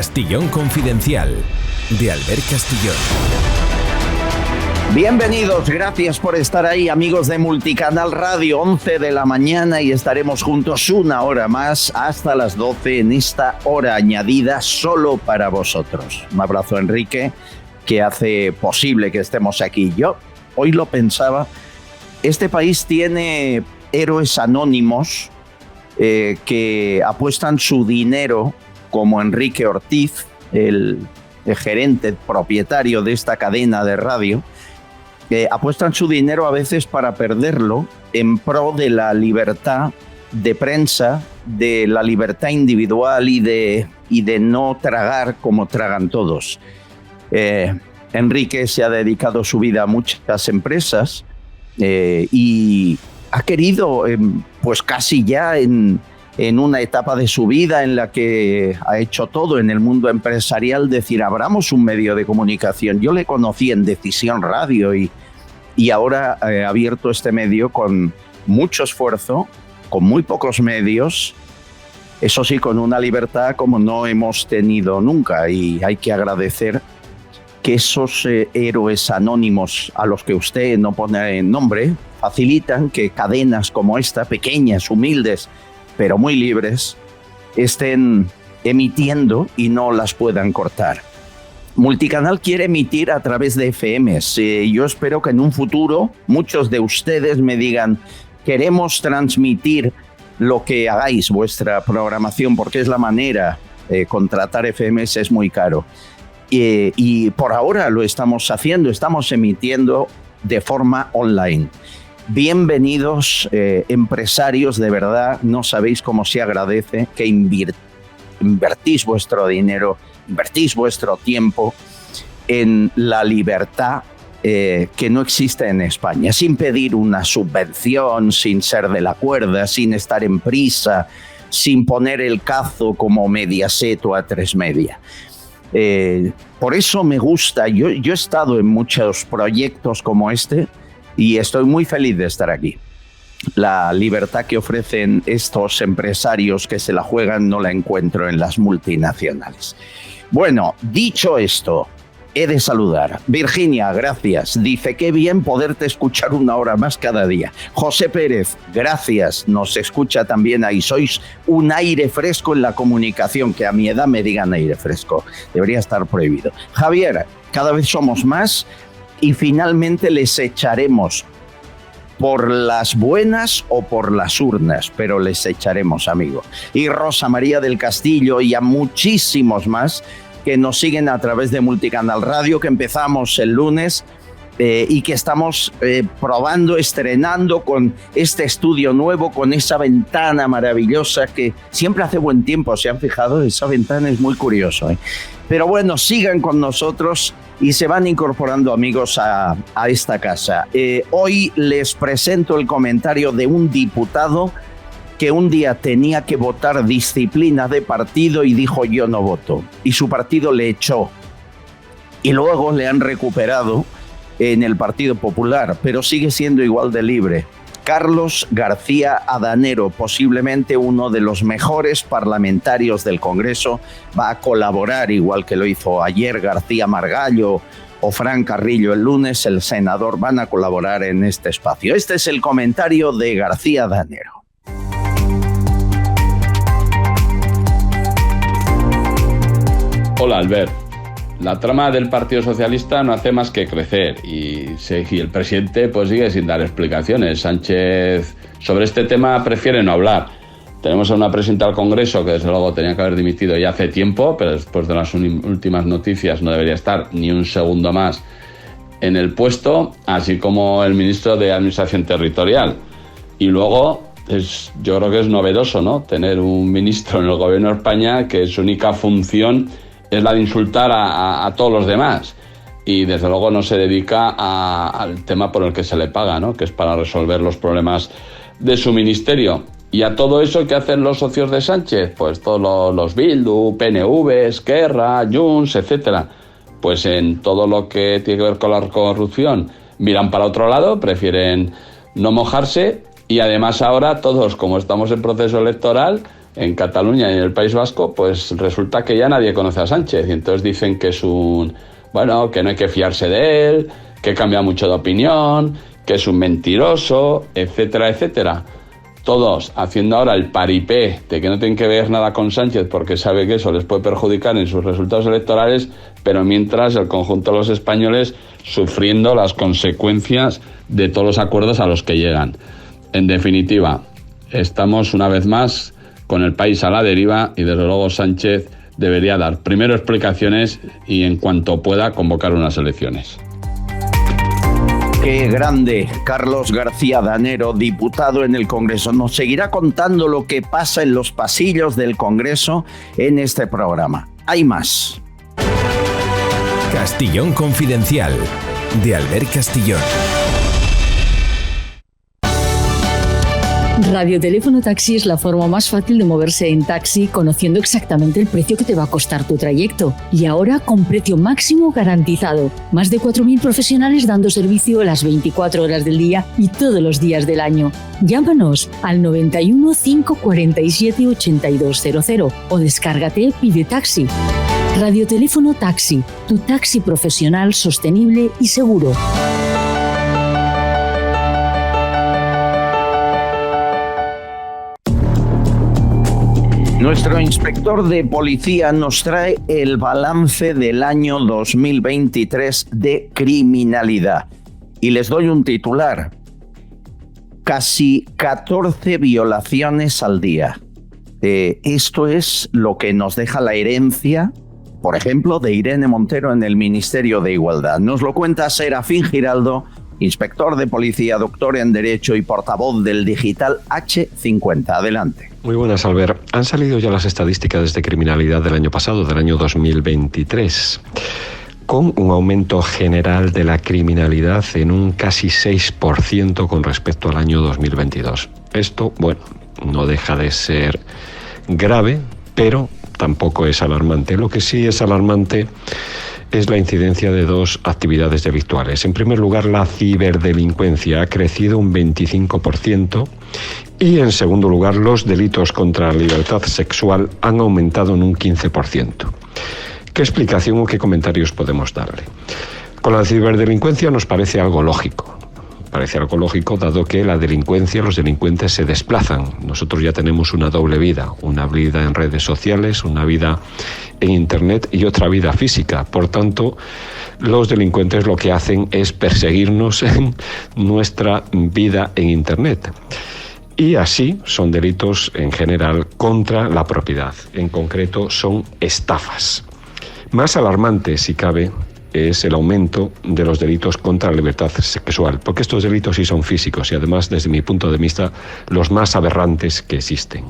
Castillón Confidencial, de Albert Castillón. Bienvenidos, gracias por estar ahí, amigos de Multicanal Radio, 11 de la mañana y estaremos juntos una hora más hasta las 12 en esta hora añadida solo para vosotros. Un abrazo, Enrique, que hace posible que estemos aquí. Yo hoy lo pensaba, este país tiene héroes anónimos que apuestan su dinero, como Enrique Ortiz, el gerente propietario de esta cadena de radio, apuestan su dinero a veces para perderlo en pro de la libertad de prensa, de la libertad individual y de no tragar como tragan todos. Enrique se ha dedicado su vida a muchas empresas y ha querido, pues casi ya en una etapa de su vida en la que ha hecho todo en el mundo empresarial, decir, abramos un medio de comunicación. Yo le conocí en Decisión Radio y ahora ha abierto este medio con mucho esfuerzo, con muy pocos medios, eso sí, con una libertad como no hemos tenido nunca, y hay que agradecer que esos héroes anónimos a los que usted no pone nombre facilitan que cadenas como esta, pequeñas, humildes, pero muy libres, estén emitiendo y no las puedan cortar. Multicanal quiere emitir a través de FMs. Yo espero que en un futuro muchos de ustedes me digan, queremos transmitir lo que hagáis, vuestra programación, porque es la manera. Contratar FMs es muy caro. Y por ahora lo estamos haciendo, estamos emitiendo de forma online. Bienvenidos, empresarios, de verdad, no sabéis cómo se agradece que invertís vuestro dinero, invertís vuestro tiempo en la libertad que no existe en España, sin pedir una subvención, sin ser de la cuerda, sin estar en prisa, sin poner el cazo como Mediaset o A3 Media. Por eso me gusta, yo he estado en muchos proyectos como este, y estoy muy feliz de estar aquí. La libertad que ofrecen estos empresarios que se la juegan no la encuentro en las multinacionales. Bueno, dicho esto, he de saludar. Virginia, gracias. Dice, qué bien poderte escuchar una hora más cada día. José Pérez, gracias. Nos escucha también ahí. Sois un aire fresco en la comunicación, que a mi edad me digan aire fresco. Debería estar prohibido. Javier, cada vez somos más. Y finalmente les echaremos por las buenas o por las urnas, pero les echaremos, amigo. Y Rosa María del Castillo y a muchísimos más que nos siguen a través de Multicanal Radio, que empezamos el lunes y que estamos probando, estrenando con este estudio nuevo, con esa ventana maravillosa que siempre hace buen tiempo. ¿Se han fijado? Esa ventana es muy curioso, ¿eh? Pero bueno, sigan con nosotros y se van incorporando, amigos, a esta casa. Hoy les presento el comentario de un diputado que un día tenía que votar disciplina de partido y dijo yo no voto. Y su partido le echó. Y luego le han recuperado en el Partido Popular, pero sigue siendo igual de libre. Carlos García Adanero, posiblemente uno de los mejores parlamentarios del Congreso, va a colaborar, igual que lo hizo ayer García Margallo o Fran Carrillo el lunes, el senador, van a colaborar en este espacio. Este es el comentario de García Adanero. Hola, Albert. La trama del Partido Socialista no hace más que crecer y el presidente pues sigue sin dar explicaciones. Sánchez sobre este tema prefiere no hablar. Tenemos a una presidenta del Congreso que desde luego tenía que haber dimitido ya hace tiempo, pero después de las últimas noticias no debería estar ni un segundo más en el puesto, así como el ministro de Administración Territorial. Y luego yo creo que es novedoso, ¿no?, tener un ministro en el gobierno de España que su única función es la de insultar a todos los demás y desde luego no se dedica al tema por el que se le paga, ¿no?, que es para resolver los problemas de su ministerio. Y a todo eso, ¿qué hacen los socios de Sánchez? Pues todos los Bildu, PNV, Esquerra, Junts, etcétera. Pues en todo lo que tiene que ver con la corrupción miran para otro lado, prefieren no mojarse y además ahora todos, como estamos en proceso electoral, en Cataluña y en el País Vasco, pues resulta que ya nadie conoce a Sánchez. Y entonces dicen que es que no hay que fiarse de él, que cambia mucho de opinión, que es un mentiroso, etcétera, etcétera. Todos haciendo ahora el paripé de que no tienen que ver nada con Sánchez porque sabe que eso les puede perjudicar en sus resultados electorales, pero mientras el conjunto de los españoles sufriendo las consecuencias de todos los acuerdos a los que llegan. En definitiva, estamos una vez más con el país a la deriva y desde luego Sánchez debería dar primero explicaciones y en cuanto pueda convocar unas elecciones. Qué grande, Carlos García Danero, diputado en el Congreso. Nos seguirá contando lo que pasa en los pasillos del Congreso en este programa. Hay más. Castillón Confidencial, de Albert Castillón. Radioteléfono Taxi es la forma más fácil de moverse en taxi, conociendo exactamente el precio que te va a costar tu trayecto. Y ahora con precio máximo garantizado. Más de 4.000 profesionales dando servicio las 24 horas del día y todos los días del año. Llámanos al 91 547 8200 o descárgate Pide Taxi. Radioteléfono Taxi, tu taxi profesional, sostenible y seguro. Nuestro inspector de policía nos trae el balance del año 2023 de criminalidad. Y les doy un titular. Casi 14 violaciones al día. Esto es lo que nos deja la herencia, por ejemplo, de Irene Montero en el Ministerio de Igualdad. Nos lo cuenta Serafín Giraldo, inspector de policía, doctor en Derecho y portavoz del digital H50. Adelante. Muy buenas, Albert. Han salido ya las estadísticas de criminalidad del año pasado, del año 2023, con un aumento general de la criminalidad en un casi 6% con respecto al año 2022. Esto, no deja de ser grave, pero tampoco es alarmante. Lo que sí es alarmante es la incidencia de dos actividades delictuales. En primer lugar, la ciberdelincuencia ha crecido un 25% y, en segundo lugar, los delitos contra la libertad sexual han aumentado en un 15%. ¿Qué explicación o qué comentarios podemos darle? Con la ciberdelincuencia nos parece algo lógico. Parece algo lógico dado que la delincuencia, los delincuentes se desplazan. Nosotros ya tenemos una doble vida, una vida en redes sociales, una vida en Internet y otra vida física. Por tanto, los delincuentes lo que hacen es perseguirnos en nuestra vida en Internet. Y así son delitos en general contra la propiedad. En concreto son estafas. Más alarmante, si cabe, es el aumento de los delitos contra la libertad sexual, porque estos delitos sí son físicos y además, desde mi punto de vista, los más aberrantes que existen.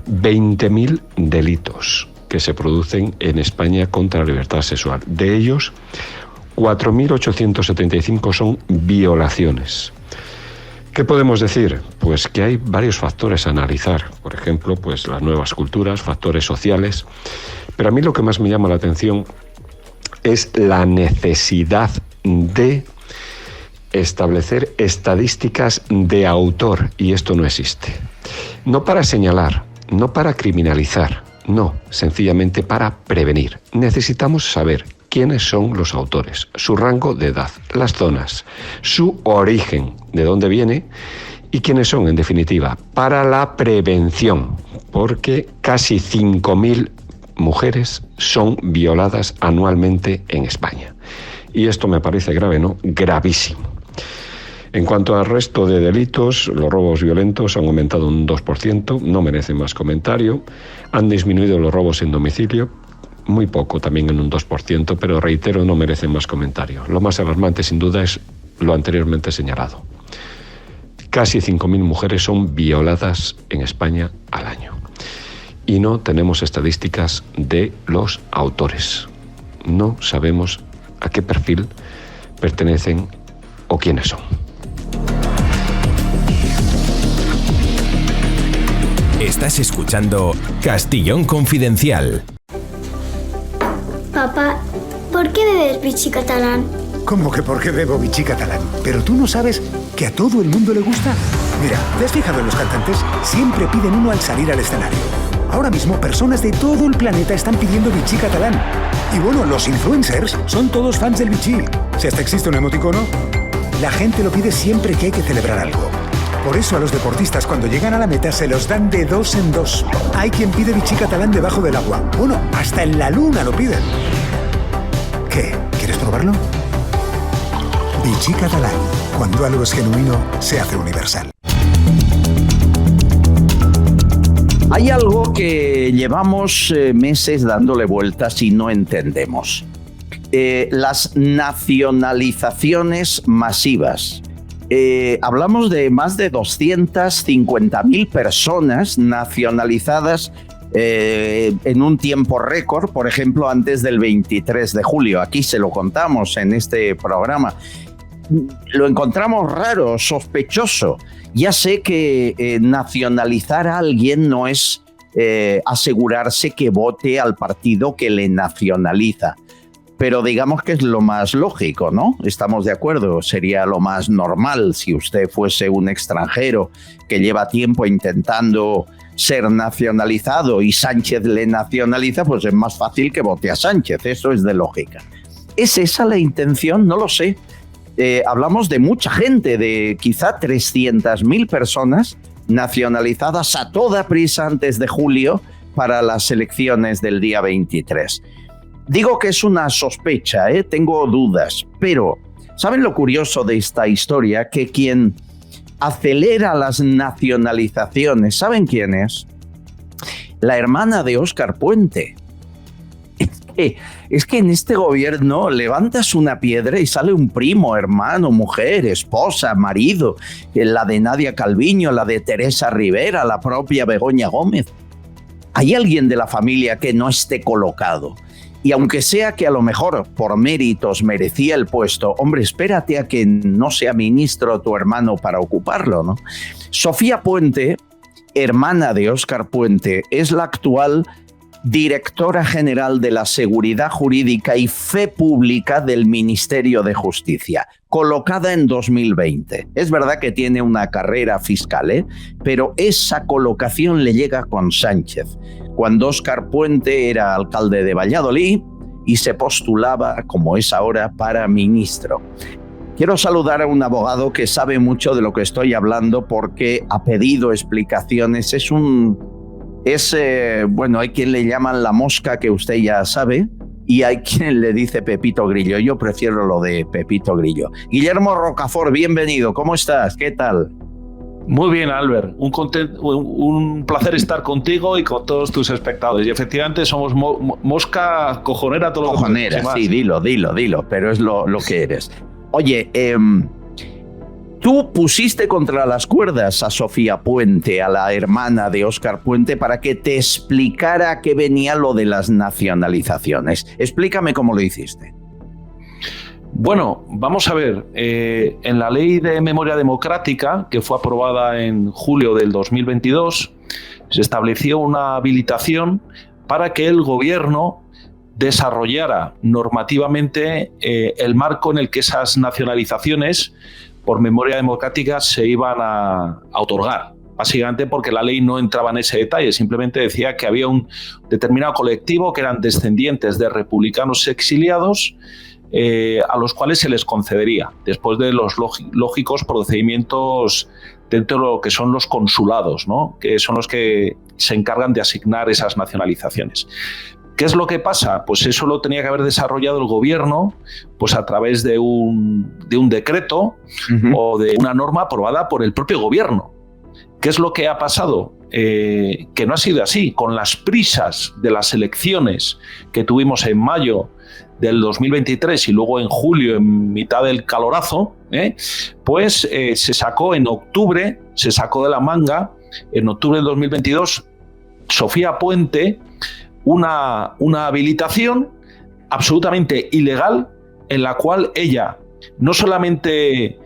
20.000 delitos que se producen en España contra la libertad sexual. De ellos, 4.875 son violaciones. ¿Qué podemos decir? Pues que hay varios factores a analizar. Por ejemplo, pues las nuevas culturas, factores sociales. Pero a mí lo que más me llama la atención es la necesidad de establecer estadísticas de autor, y esto no existe. No para señalar, no para criminalizar, no, sencillamente para prevenir. Necesitamos saber quiénes son los autores, su rango de edad, las zonas, su origen, de dónde viene y quiénes son, en definitiva, para la prevención, porque casi 5.000 mujeres son violadas anualmente en España. Y esto me parece grave, ¿no? Gravísimo. En cuanto al resto de delitos, los robos violentos han aumentado un 2%, no merecen más comentario. Han disminuido los robos en domicilio, muy poco, también en un 2%, pero reitero, no merecen más comentario. Lo más alarmante, sin duda, es lo anteriormente señalado. Casi 5.000 mujeres son violadas en España al año. Y no tenemos estadísticas de los autores. No sabemos a qué perfil pertenecen o quiénes son. Estás escuchando Castillón Confidencial. Papá, ¿por qué bebes bichi catalán? ¿Cómo que por qué bebo Vichy catalán? ¿Pero tú no sabes que a todo el mundo le gusta? Mira, ¿te has fijado en los cantantes? Siempre piden uno al salir al escenario. Ahora mismo personas de todo el planeta están pidiendo Vichy catalán. Y bueno, los influencers son todos fans del Vichy. Si hasta existe un emoticono, la gente lo pide siempre que hay que celebrar algo. Por eso a los deportistas cuando llegan a la meta se los dan de 2 en 2. Hay quien pide Vichy catalán debajo del agua. Bueno, hasta en la luna lo piden. ¿Qué? ¿Quieres probarlo? Vichy catalán. Cuando algo es genuino, se hace universal. Hay algo que llevamos meses dándole vueltas y no entendemos. Las nacionalizaciones masivas. Hablamos de más de 250.000 personas nacionalizadas en un tiempo récord, por ejemplo, antes del 23 de julio. Aquí se lo contamos en este programa. Lo encontramos raro, sospechoso. Ya sé que nacionalizar a alguien no es asegurarse que vote al partido que le nacionaliza. Pero digamos que es lo más lógico, ¿no? Estamos de acuerdo, sería lo más normal si usted fuese un extranjero que lleva tiempo intentando ser nacionalizado y Sánchez le nacionaliza, pues es más fácil que vote a Sánchez, eso es de lógica. ¿Es esa la intención? No lo sé. Hablamos de mucha gente, de quizá 300.000 personas nacionalizadas a toda prisa antes de julio para las elecciones del día 23. Digo que es una sospecha, tengo dudas, pero ¿saben lo curioso de esta historia? Que quien acelera las nacionalizaciones, ¿saben quién es? La hermana de Óscar Puente. Es que en este gobierno levantas una piedra y sale un primo, hermano, mujer, esposa, marido, la de Nadia Calviño, la de Teresa Rivera, la propia Begoña Gómez. ¿Hay alguien de la familia que no esté colocado? Y aunque sea que a lo mejor por méritos merecía el puesto, hombre, espérate a que no sea ministro tu hermano para ocuparlo, ¿no? Sofía Puente, hermana de Óscar Puente, es la actual directora general de la Seguridad Jurídica y Fe Pública del Ministerio de Justicia, colocada en 2020. Es verdad que tiene una carrera fiscal, pero esa colocación le llega con Sánchez, cuando Óscar Puente era alcalde de Valladolid y se postulaba, como es ahora, para ministro. Quiero saludar a un abogado que sabe mucho de lo que estoy hablando porque ha pedido explicaciones. Bueno, hay quien le llaman la mosca, que usted ya sabe, y hay quien le dice Pepito Grillo. Yo prefiero lo de Pepito Grillo. Guillermo Rocafort, bienvenido. ¿Cómo estás? ¿Qué tal? Muy bien, Albert. Un placer estar contigo y con todos tus espectadores. Y efectivamente somos mosca cojonera. Cojonera, sí, dilo, pero es lo que eres. Oye, tú pusiste contra las cuerdas a Sofía Puente, a la hermana de Óscar Puente, para que te explicara a qué venía lo de las nacionalizaciones. Explícame cómo lo hiciste. Bueno, vamos a ver. En la Ley de Memoria Democrática, que fue aprobada en julio del 2022, se estableció una habilitación para que el gobierno desarrollara normativamente el marco en el que esas nacionalizaciones por memoria democrática se iban a otorgar. Básicamente porque la ley no entraba en ese detalle, simplemente decía que había un determinado colectivo que eran descendientes de republicanos exiliados a los cuales se les concedería, después de los lógicos procedimientos dentro de lo que son los consulados, ¿no? Que son los que se encargan de asignar esas nacionalizaciones. ¿Qué es lo que pasa? Pues eso lo tenía que haber desarrollado el gobierno pues a través de un decreto o de una norma aprobada por el propio gobierno. ¿Qué es lo que ha pasado? Que no ha sido así. Con las prisas de las elecciones que tuvimos en mayo del 2023 y luego en julio, en mitad del calorazo, pues se sacó en octubre, se sacó de la manga, en octubre del 2022, Sofía Puente, una habilitación absolutamente ilegal en la cual ella no solamente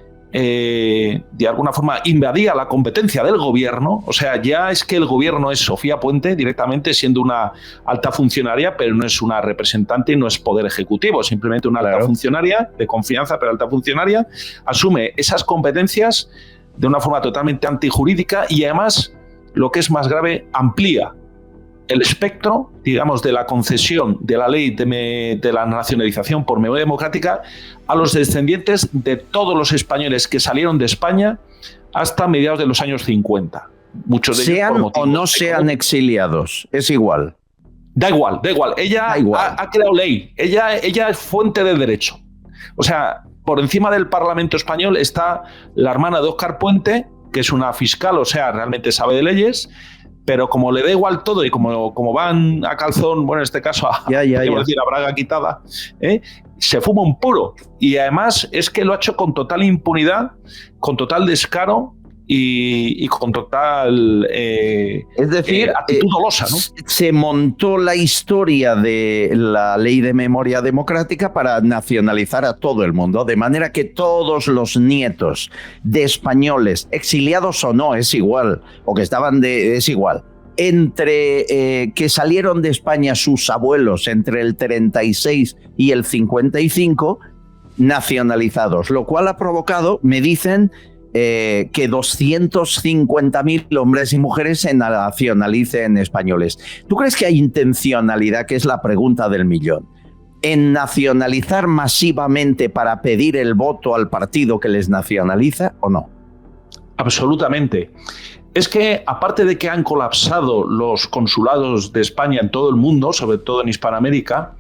de alguna forma invadía la competencia del gobierno. O sea, ya es que el gobierno es Sofía Puente directamente, siendo una alta funcionaria, pero no es una representante y no es poder ejecutivo, simplemente una alta funcionaria de confianza, pero alta funcionaria, asume esas competencias de una forma totalmente antijurídica y además, lo que es más grave, amplía el espectro, digamos, de la concesión de la ley de la nacionalización por memoria democrática a los descendientes de todos los españoles que salieron de España hasta mediados de los años 50. Muchos de sean ellos o no sean exiliados, es igual. Da igual. Ella ha creado ley, ella es fuente de derecho. O sea, por encima del Parlamento español está la hermana de Óscar Puente, que es una fiscal, o sea, realmente sabe de leyes, pero como le da igual todo y como van a calzón, bueno, en este caso decir, a braga quitada, se fuma un puro. Y además es que lo ha hecho con total impunidad, con total descaro y con total es decir, actitud dolosa, ¿no? Se montó la historia de la ley de memoria democrática para nacionalizar a todo el mundo, de manera que todos los nietos de españoles, exiliados o no, es igual, o que estaban es igual, entre que salieron de España sus abuelos entre el 36 y el 55, nacionalizados, lo cual ha provocado, me dicen, que 250.000 hombres y mujeres se nacionalicen españoles. ¿Tú crees que hay intencionalidad, que es la pregunta del millón, en nacionalizar masivamente para pedir el voto al partido que les nacionaliza o no? Absolutamente. Es que, aparte de que han colapsado los consulados de España en todo el mundo, sobre todo en Hispanoamérica,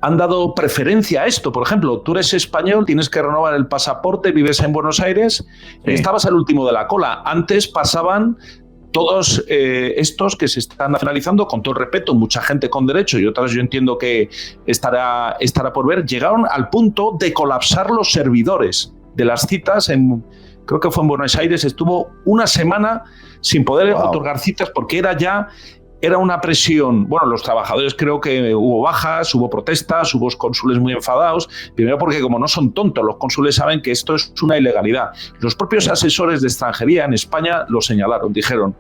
han dado preferencia a esto. Por ejemplo, tú eres español, tienes que renovar el pasaporte, vives en Buenos Aires, y estabas al último de la cola. Antes pasaban todos estos que se están nacionalizando, con todo el respeto, mucha gente con derecho y otras yo entiendo que estará por ver, llegaron al punto de colapsar los servidores de las citas creo que fue en Buenos Aires, estuvo una semana sin poder otorgar citas porque era una presión. Bueno, los trabajadores, creo que hubo bajas, hubo protestas, hubo cónsules muy enfadados, primero porque como no son tontos, los cónsules saben que esto es una ilegalidad. Los propios asesores de extranjería en España lo señalaron, dijeron: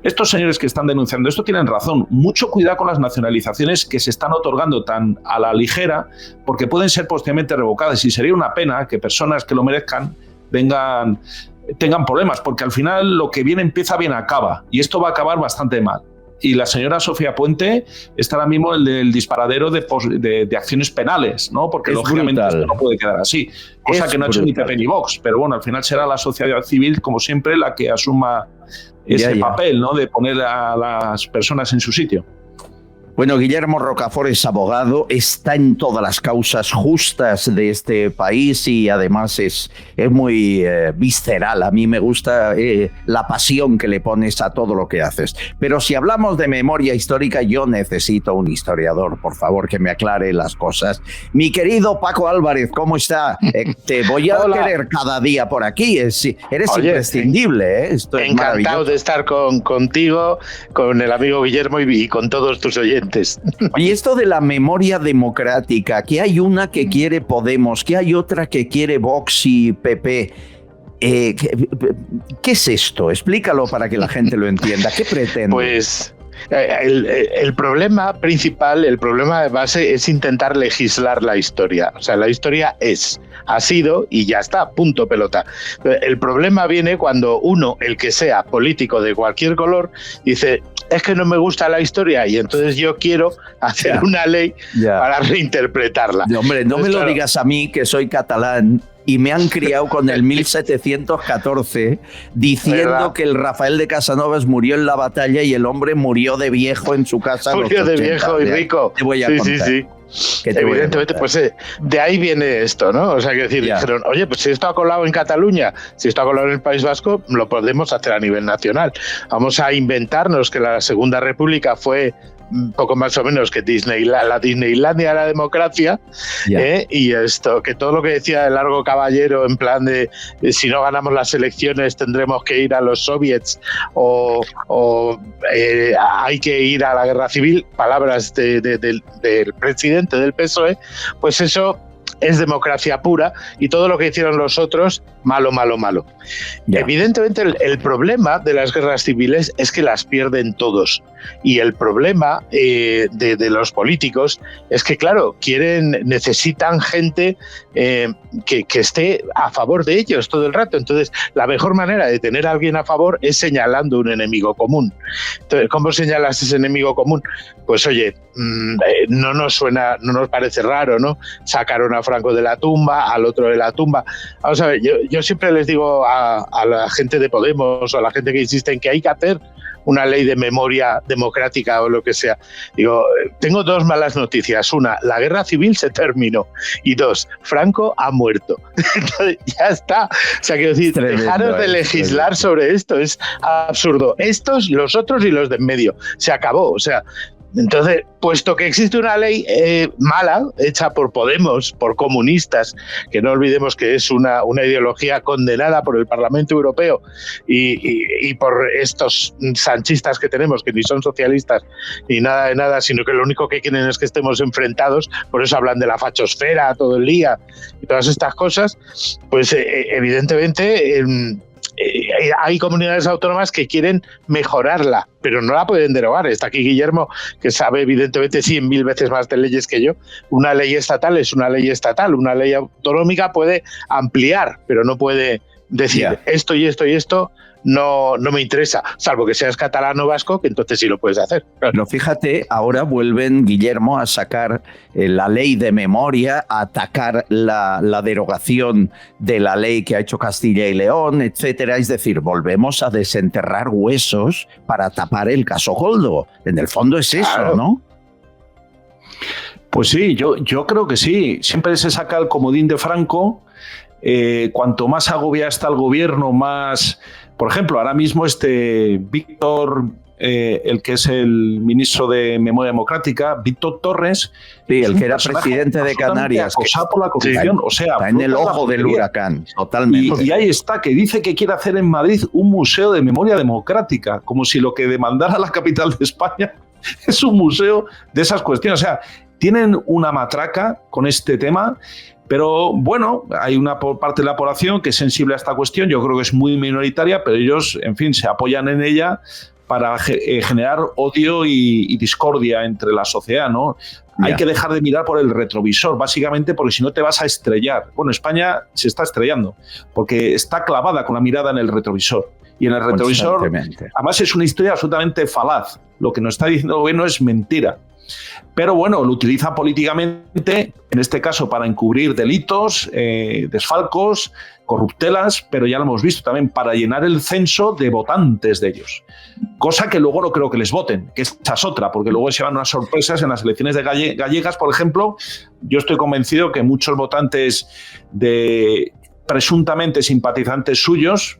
estos señores que están denunciando esto tienen razón, mucho cuidado con las nacionalizaciones que se están otorgando tan a la ligera, porque pueden ser posteriormente revocadas y sería una pena que personas que lo merezcan tengan problemas, porque al final lo que bien empieza, bien acaba, y esto va a acabar bastante mal. Y la señora Sofía Puente está ahora mismo el disparadero de acciones penales, ¿no? Porque lógicamente esto no puede quedar así, cosa que no ha hecho ni Pepe ni Vox, pero bueno, al final será la sociedad civil, como siempre, la que asuma ese papel, ¿no? De poner a las personas en su sitio. Bueno, Guillermo Rocafort es abogado, está en todas las causas justas de este país y además es muy visceral. A mí me gusta la pasión que le pones a todo lo que haces. Pero si hablamos de memoria histórica, yo necesito un historiador, por favor, que me aclare las cosas. Mi querido Paco Álvarez, ¿cómo está? Te voy a querer cada día por aquí. Eres imprescindible. Esto es encantado de estar contigo, con el amigo Guillermo y con todos tus oyentes. Y esto de la memoria democrática, que hay una que quiere Podemos, que hay otra que quiere Vox y PP. ¿Qué es esto? Explícalo para que la gente lo entienda. ¿Qué pretende? Pues el problema principal, el problema de base es intentar legislar la historia. O sea, la historia ha sido y ya está, punto pelota. El problema viene cuando uno, el que sea político de cualquier color, dice: es que no me gusta la historia y entonces yo quiero hacer una ley para reinterpretarla. Hombre, no me lo digas a mí, que soy catalán y me han criado con el 1714 diciendo ¿verdad? Que el Rafael de Casanovas murió en la batalla y el hombre murió de viejo en su casa. Murió de viejo y rico. Te voy a contar. Sí. Evidentemente, pues de ahí viene esto, ¿no? O sea, que decir, dijeron: oye, pues si esto ha colado en Cataluña, si esto ha colado en el País Vasco, lo podemos hacer a nivel nacional. Vamos a inventarnos que la Segunda República fue poco más o menos que la Disneylandia de la democracia, y esto, que todo lo que decía el largo caballero en plan de si no ganamos las elecciones tendremos que ir a los soviets o hay que ir a la guerra civil, palabras del presidente del PSOE, pues eso es democracia pura y todo lo que hicieron los otros, malo, malo, malo. Ya. Evidentemente el problema de las guerras civiles es que las pierden todos y el problema de los políticos es que, claro, necesitan gente que esté a favor de ellos todo el rato. Entonces, la mejor manera de tener a alguien a favor es señalando un enemigo común. Entonces, ¿cómo señalas ese enemigo común? Pues oye, no nos parece raro, ¿no? Sacaron a Franco de la tumba, al otro de la tumba. Vamos a ver, yo siempre les digo a la gente de Podemos o a la gente que insiste en que hay que hacer una ley de memoria democrática o lo que sea. Digo, tengo dos malas noticias. Una, la guerra civil se terminó. Y dos, Franco ha muerto. Entonces, ya está. O sea, quiero decir, dejaros de legislar sobre esto. Es absurdo. Estos, los otros y los de en medio. Se acabó. O sea, entonces, puesto que existe una ley mala, hecha por Podemos, por comunistas, que no olvidemos que es una ideología condenada por el Parlamento Europeo y por estos sanchistas que tenemos, que ni son socialistas ni nada de nada, sino que lo único que quieren es que estemos enfrentados, por eso hablan de la fachosfera todo el día y todas estas cosas, pues evidentemente hay comunidades autónomas que quieren mejorarla, pero no la pueden derogar. Está aquí Guillermo, que sabe evidentemente 100.000 veces más de leyes que yo. Una ley estatal es una ley estatal, una ley autonómica puede ampliar, pero no puede decir esto y esto y esto no me interesa, salvo que seas catalano o vasco, que entonces sí lo puedes hacer. Claro. Pero fíjate, ahora vuelven, Guillermo, a sacar la ley de memoria, a atacar la derogación de la ley que ha hecho Castilla y León, etcétera. Es decir, volvemos a desenterrar huesos para tapar el caso Koldo. En el fondo es eso, ¿no? Pues sí, yo creo que sí. Siempre se saca el comodín de Franco. Cuanto más agobia está el gobierno, más... Por ejemplo, ahora mismo Víctor, el que es el ministro de Memoria Democrática, Víctor Torres... Sí, el que era presidente de Canarias. Acosado por la corrupción, o sea... Está en el ojo del huracán, totalmente. Y ahí está, que dice que quiere hacer en Madrid un museo de memoria democrática, como si lo que demandara la capital de España es un museo de esas cuestiones. O sea, tienen una matraca con este tema... Pero bueno, hay una parte de la población que es sensible a esta cuestión, yo creo que es muy minoritaria, pero ellos, en fin, se apoyan en ella para generar odio y discordia entre la sociedad, ¿no? Hay que dejar de mirar por el retrovisor, básicamente porque si no te vas a estrellar. Bueno, España se está estrellando porque está clavada con la mirada en el retrovisor. Y en el retrovisor, además es una historia absolutamente falaz. Lo que nos está diciendo el gobierno es mentira. Pero bueno, lo utiliza políticamente, en este caso para encubrir delitos, desfalcos, corruptelas, pero ya lo hemos visto también para llenar el censo de votantes de ellos. Cosa que luego no creo que les voten, que esta es otra, porque luego se van unas sorpresas en las elecciones de gallegas, por ejemplo. Yo estoy convencido que muchos votantes de presuntamente simpatizantes suyos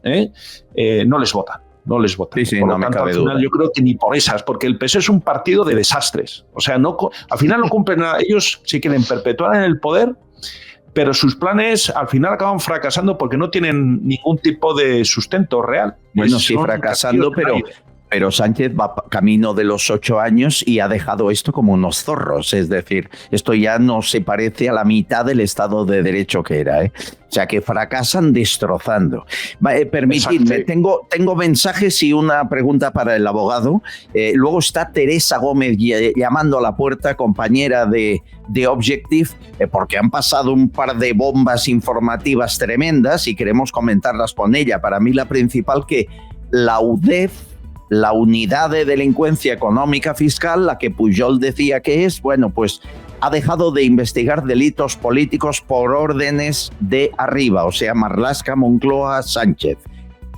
no les votan. No les votan. Sí, por no me cabe duda. Yo creo que ni por esas, porque el PSOE es un partido de desastres. O sea, al final no cumplen nada. Ellos sí quieren perpetuar en el poder, pero sus planes al final acaban fracasando porque no tienen ningún tipo de sustento real. Bueno, sí, fracasando, pero Sánchez va camino de los 8 años y ha dejado esto como unos zorros. Es decir, esto ya no se parece a la mitad del Estado de Derecho que era. O sea, que fracasan destrozando. Permitidme, tengo mensajes y una pregunta para el abogado. Luego está Teresa Gómez llamando a la puerta, compañera de Objective, porque han pasado un par de bombas informativas tremendas y queremos comentarlas con ella. Para mí la principal, que la UDEF, la Unidad de Delincuencia Económica Fiscal, la que Pujol decía que es, bueno, pues ha dejado de investigar delitos políticos por órdenes de arriba, o sea, Marlaska, Moncloa, Sánchez.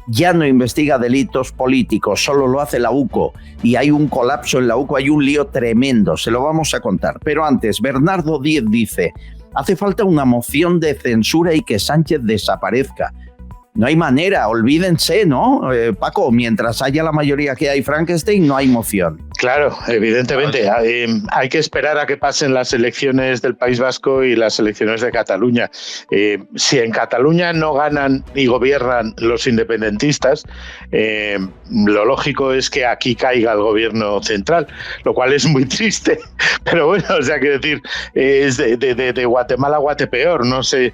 Ya no investiga delitos políticos, solo lo hace la UCO, y hay un colapso en la UCO, hay un lío tremendo, se lo vamos a contar. Pero antes, Bernardo Díez dice, hace falta una moción de censura y que Sánchez desaparezca. No hay manera, olvídense, ¿no? Paco, mientras haya la mayoría que hay Frankenstein, no hay moción. Claro, evidentemente. Hay que esperar a que pasen las elecciones del País Vasco y las elecciones de Cataluña. Si en Cataluña no ganan y gobiernan los independentistas, lo lógico es que aquí caiga el gobierno central, lo cual es muy triste. Pero bueno, o sea, quiero decir, es de Guatemala a Guatepeor, no sé.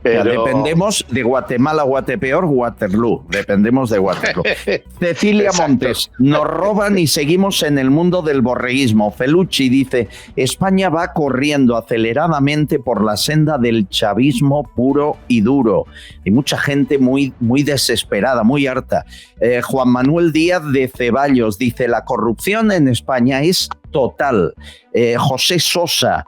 Pero... Dependemos de Guatemala, Guatepeor, Waterloo. Dependemos de Waterloo. Cecilia Exacto. Montes, nos roban y seguimos en el mundo del borreguismo. Felucci dice, España va corriendo aceleradamente por la senda del chavismo puro y duro. Hay mucha gente muy desesperada, muy harta. Juan Manuel Díaz de Ceballos dice, la corrupción en España es total. José Sosa,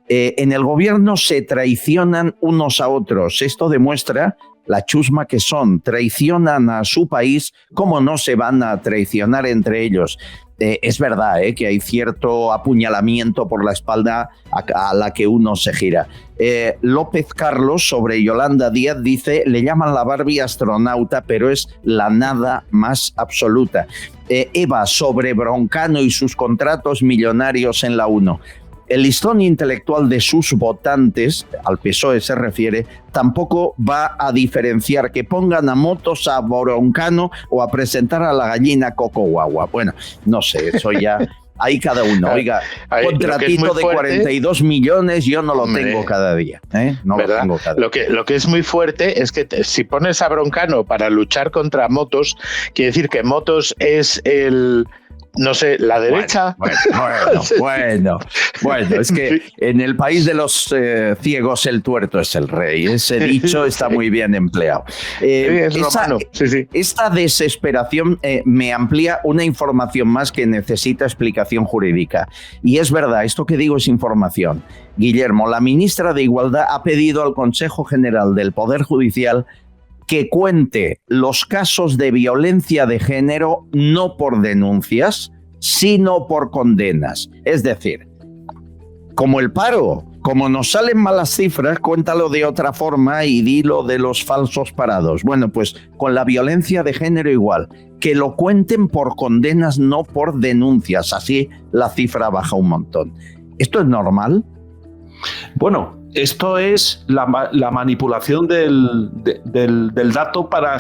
en el gobierno se traicionan unos a otros. Esto demuestra la chusma que son. Traicionan a su país, ¿cómo no se van a traicionar entre ellos? Es verdad que hay cierto apuñalamiento por la espalda a la que uno se gira. López Carlos, sobre Yolanda Díaz, dice, le llaman la Barbie astronauta, pero es la nada más absoluta. Eva, sobre Broncano y sus contratos millonarios en la 1. El listón intelectual de sus votantes, al PSOE se refiere, tampoco va a diferenciar que pongan a motos a Broncano o a presentar a la gallina Coco Guagua. Bueno, no sé, eso ya... Ahí cada uno. Oiga, contratito de 42 millones yo no lo tengo cada día. No ¿verdad? Lo tengo cada día. Lo que es muy fuerte es que si pones a Broncano para luchar contra Motos, quiere decir que Motos es el... No sé, la derecha. Bueno, es que en el país de los ciegos el tuerto es el rey. Ese dicho está muy bien empleado. Esta desesperación me amplía una información más que necesita explicación jurídica. Y es verdad, esto que digo es información. Guillermo, la ministra de Igualdad ha pedido al Consejo General del Poder Judicial que cuente los casos de violencia de género no por denuncias, sino por condenas. Es decir, como el paro, como nos salen malas cifras, cuéntalo de otra forma y dilo de los falsos parados. Bueno, pues con la violencia de género igual, que lo cuenten por condenas, no por denuncias. Así la cifra baja un montón. ¿Esto es normal? Bueno, esto es la manipulación del dato para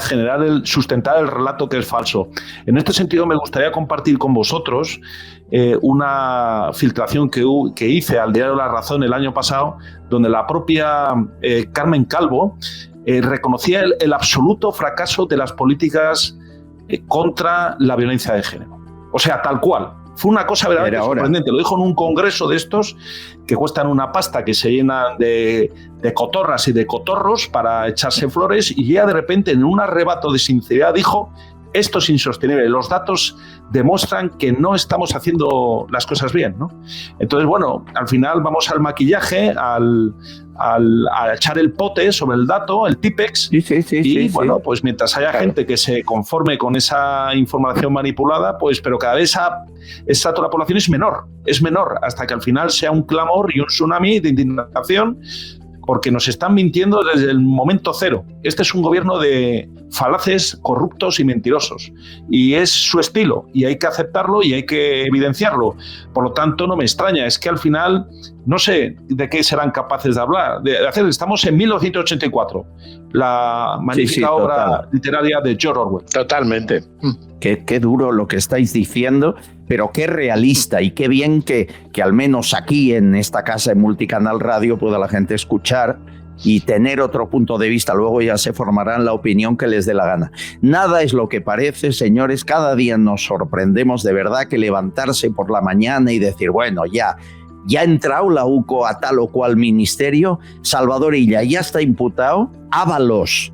sustentar el relato que es falso. En este sentido, me gustaría compartir con vosotros una filtración que hice al diario La Razón el año pasado, donde la propia Carmen Calvo reconocía el absoluto fracaso de las políticas contra la violencia de género. O sea, tal cual. Fue una cosa verdaderamente sorprendente. Lo dijo en un congreso de estos que cuestan una pasta, que se llenan de cotorras y de cotorros para echarse flores, y ella de repente, en un arrebato de sinceridad, dijo: esto es insostenible, los datos demuestran que no estamos haciendo las cosas bien, ¿no? Entonces, bueno, al final vamos al maquillaje, a echar el pote sobre el dato, el Tipex, bueno, pues mientras haya gente que se conforme con esa información manipulada, pues, pero cada vez esa toda la población es menor, hasta que al final sea un clamor y un tsunami de indignación, porque nos están mintiendo desde el momento cero. Este es un gobierno de falaces, corruptos y mentirosos. Y es su estilo, y hay que aceptarlo y hay que evidenciarlo. Por lo tanto, no me extraña, es que al final no sé de qué serán capaces de hablar, de hacer. Estamos en 1984, la magnífica obra literaria de George Orwell. Totalmente. Qué duro lo que estáis diciendo, pero qué realista, y qué bien que al menos aquí en esta casa de Multicanal Radio pueda la gente escuchar y tener otro punto de vista. Luego ya se formarán la opinión que les dé la gana. Nada es lo que parece, señores. Cada día nos sorprendemos, de verdad, que levantarse por la mañana y decir, bueno, ya ha entrado la UCO a tal o cual ministerio. Salvador Illa ya está imputado. Ábalos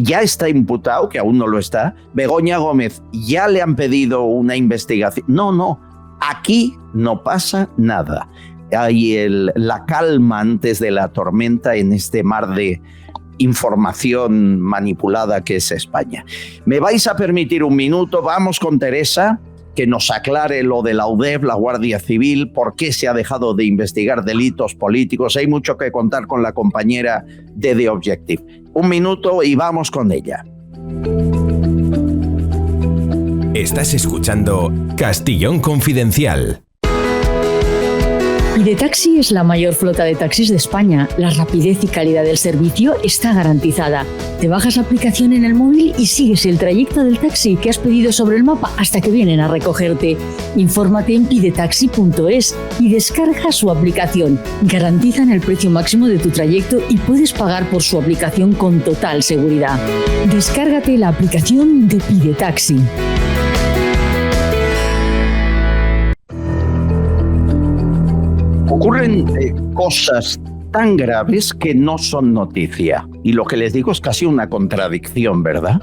ya está imputado, que aún no lo está. Begoña Gómez ya le han pedido una investigación. No, aquí no pasa nada. Hay la calma antes de la tormenta en este mar de información manipulada que es España. ¿Me vais a permitir un minuto? Vamos con Teresa, que nos aclare lo de la UDEF, la Guardia Civil, por qué se ha dejado de investigar delitos políticos. Hay mucho que contar con la compañera de The Objective. Un minuto y vamos con ella. Estás escuchando Castellón Confidencial. Pidetaxi es la mayor flota de taxis de España. La rapidez y calidad del servicio está garantizada. Te bajas la aplicación en el móvil y sigues el trayecto del taxi que has pedido sobre el mapa hasta que vienen a recogerte. Infórmate en pidetaxi.es y descarga su aplicación. Garantizan el precio máximo de tu trayecto y puedes pagar por su aplicación con total seguridad. Descárgate la aplicación de Pidetaxi. Ocurren cosas tan graves que no son noticia. Y lo que les digo es casi una contradicción, ¿verdad?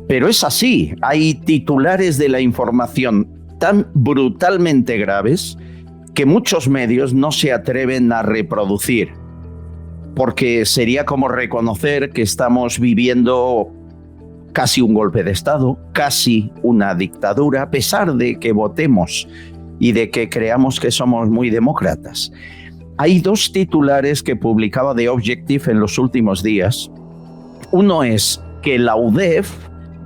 Pero es así. Hay titulares de la información tan brutalmente graves que muchos medios no se atreven a reproducir. Porque sería como reconocer que estamos viviendo casi un golpe de Estado, casi una dictadura, a pesar de que votemos y de que creamos que somos muy demócratas. Hay dos titulares que publicaba The Objective en los últimos días. Uno es que la UDEF,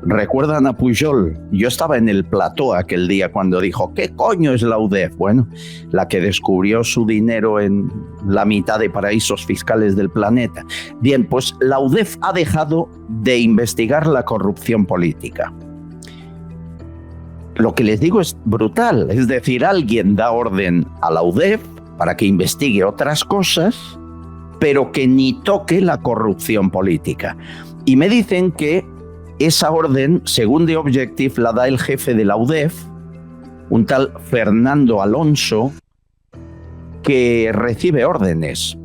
¿recuerdan a Pujol? Yo estaba en el plató aquel día cuando dijo, ¿qué coño es la UDEF? Bueno, la que descubrió su dinero en la mitad de paraísos fiscales del planeta. Bien, pues la UDEF ha dejado de investigar la corrupción política. Lo que les digo es brutal, es decir, alguien da orden a la UDEF para que investigue otras cosas, pero que ni toque la corrupción política. Y me dicen que esa orden, según The Objective, la da el jefe de la UDEF, un tal Fernando Alonso, que recibe órdenes.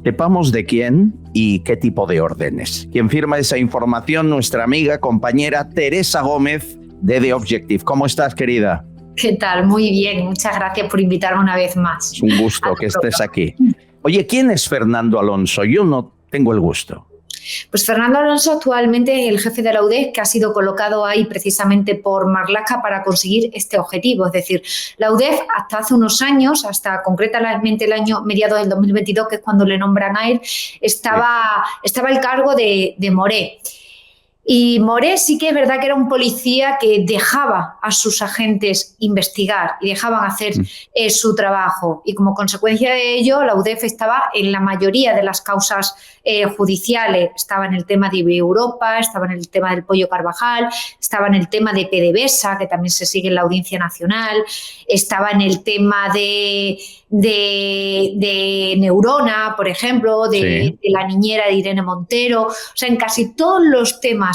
Sepamos de quién y qué tipo de órdenes. Quien firma esa información, nuestra amiga, compañera Teresa Gómez, de The Objective. ¿Cómo estás, querida? ¿Qué tal? Muy bien. Muchas gracias por invitarme una vez más. Es un gusto que estés aquí. Oye, ¿quién es Fernando Alonso? Yo no tengo el gusto. Pues Fernando Alonso actualmente es el jefe de la UDEF, que ha sido colocado ahí precisamente por Marlaska para conseguir este objetivo. Es decir, la UDEF hasta hace unos años, hasta concretamente el año mediados del 2022, que es cuando le nombran a él, estaba al cargo de Moré. Y Moré sí que es verdad que era un policía que dejaba a sus agentes investigar y dejaban hacer su trabajo. Y como consecuencia de ello, la UDEF estaba en la mayoría de las causas judiciales. Estaba en el tema de Iberoeuropa, estaba en el tema del Pollo Carvajal, estaba en el tema de PDVSA, que también se sigue en la Audiencia Nacional, estaba en el tema de Neurona, por ejemplo, de la niñera de Irene Montero. O sea, en casi todos los temas,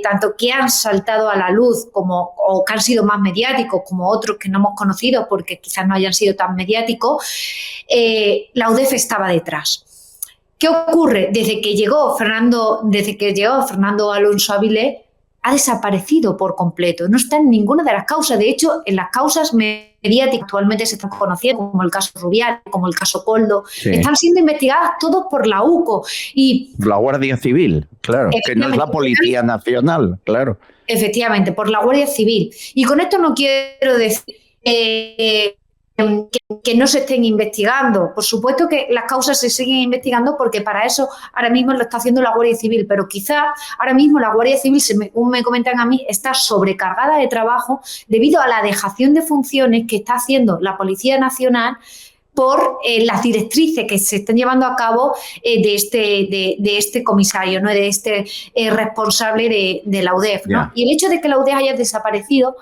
tanto que han saltado a la luz o que han sido más mediáticos, como otros que no hemos conocido porque quizás no hayan sido tan mediáticos, la UDEF estaba detrás. ¿Qué ocurre? Desde que llegó Fernando Alonso Avilés, ha desaparecido por completo. No está en ninguna de las causas. De hecho, en las causas mediáticas actualmente se están conociendo, como el caso Rubial, como el caso Koldo, están siendo investigadas todos por la UCO. Y la Guardia Civil, claro, que no es la Policía Nacional, claro. Efectivamente, por la Guardia Civil. Y con esto no quiero decir que no se estén investigando. Por supuesto que las causas se siguen investigando porque para eso ahora mismo lo está haciendo la Guardia Civil, pero quizás ahora mismo la Guardia Civil, según me comentan a mí, está sobrecargada de trabajo debido a la dejación de funciones que está haciendo la Policía Nacional por las directrices que se están llevando a cabo de este comisario, ¿no? De este responsable de la UDEF, ¿no? Y el hecho de que la UDEF haya desaparecido,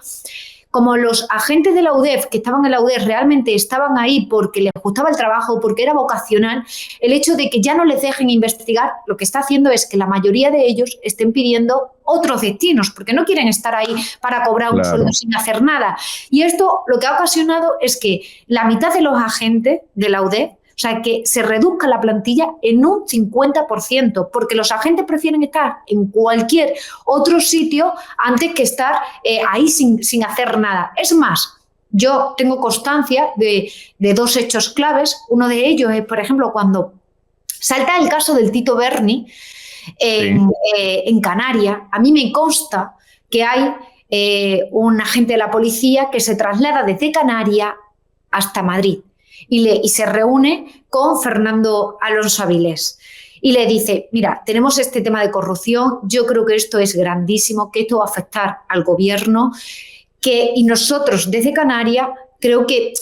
como los agentes de la UDEF que estaban en la UDEF realmente estaban ahí porque les gustaba el trabajo, porque era vocacional, el hecho de que ya no les dejen investigar, lo que está haciendo es que la mayoría de ellos estén pidiendo otros destinos, porque no quieren estar ahí para cobrar un sueldo sin hacer nada. Y esto lo que ha ocasionado es que la mitad de los agentes de la UDEF, o sea, que se reduzca la plantilla en un 50%, porque los agentes prefieren estar en cualquier otro sitio antes que estar ahí sin hacer nada. Es más, yo tengo constancia de dos hechos claves. Uno de ellos es, por ejemplo, cuando salta el caso del Tito Berni en Canarias. A mí me consta que hay un agente de la policía que se traslada desde Canarias hasta Madrid. Y se reúne con Fernando Alonso Avilés. y le dice, mira, tenemos este tema de corrupción, yo creo que esto es grandísimo, que esto va a afectar al gobierno, y nosotros desde Canarias creo que,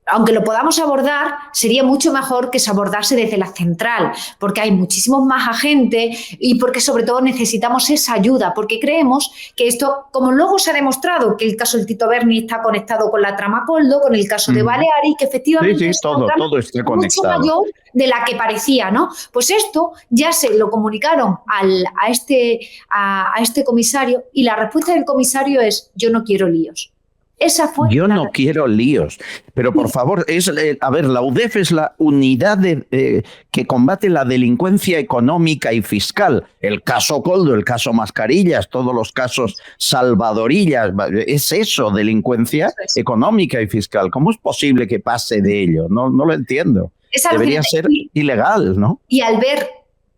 aunque lo podamos abordar, sería mucho mejor que se abordase desde la central, porque hay muchísimos más agentes y porque sobre todo necesitamos esa ayuda, porque creemos que esto, como luego se ha demostrado que el caso del Tito Berni está conectado con la trama Koldo, con el caso de Baleares, que efectivamente todo está conectado. Mucho mayor de la que parecía, ¿no? Pues esto ya se lo comunicaron a este comisario y la respuesta del comisario es: yo no quiero líos. Esa fue Yo no quiero líos, pero por favor, la UDEF es la unidad que combate la delincuencia económica y fiscal. El caso Koldo, el caso Mascarillas, todos los casos Salvadorillas, es eso, delincuencia económica y fiscal. ¿Cómo es posible que pase de ello? No lo entiendo. Debería ser ilegal, ¿no? Y al ver,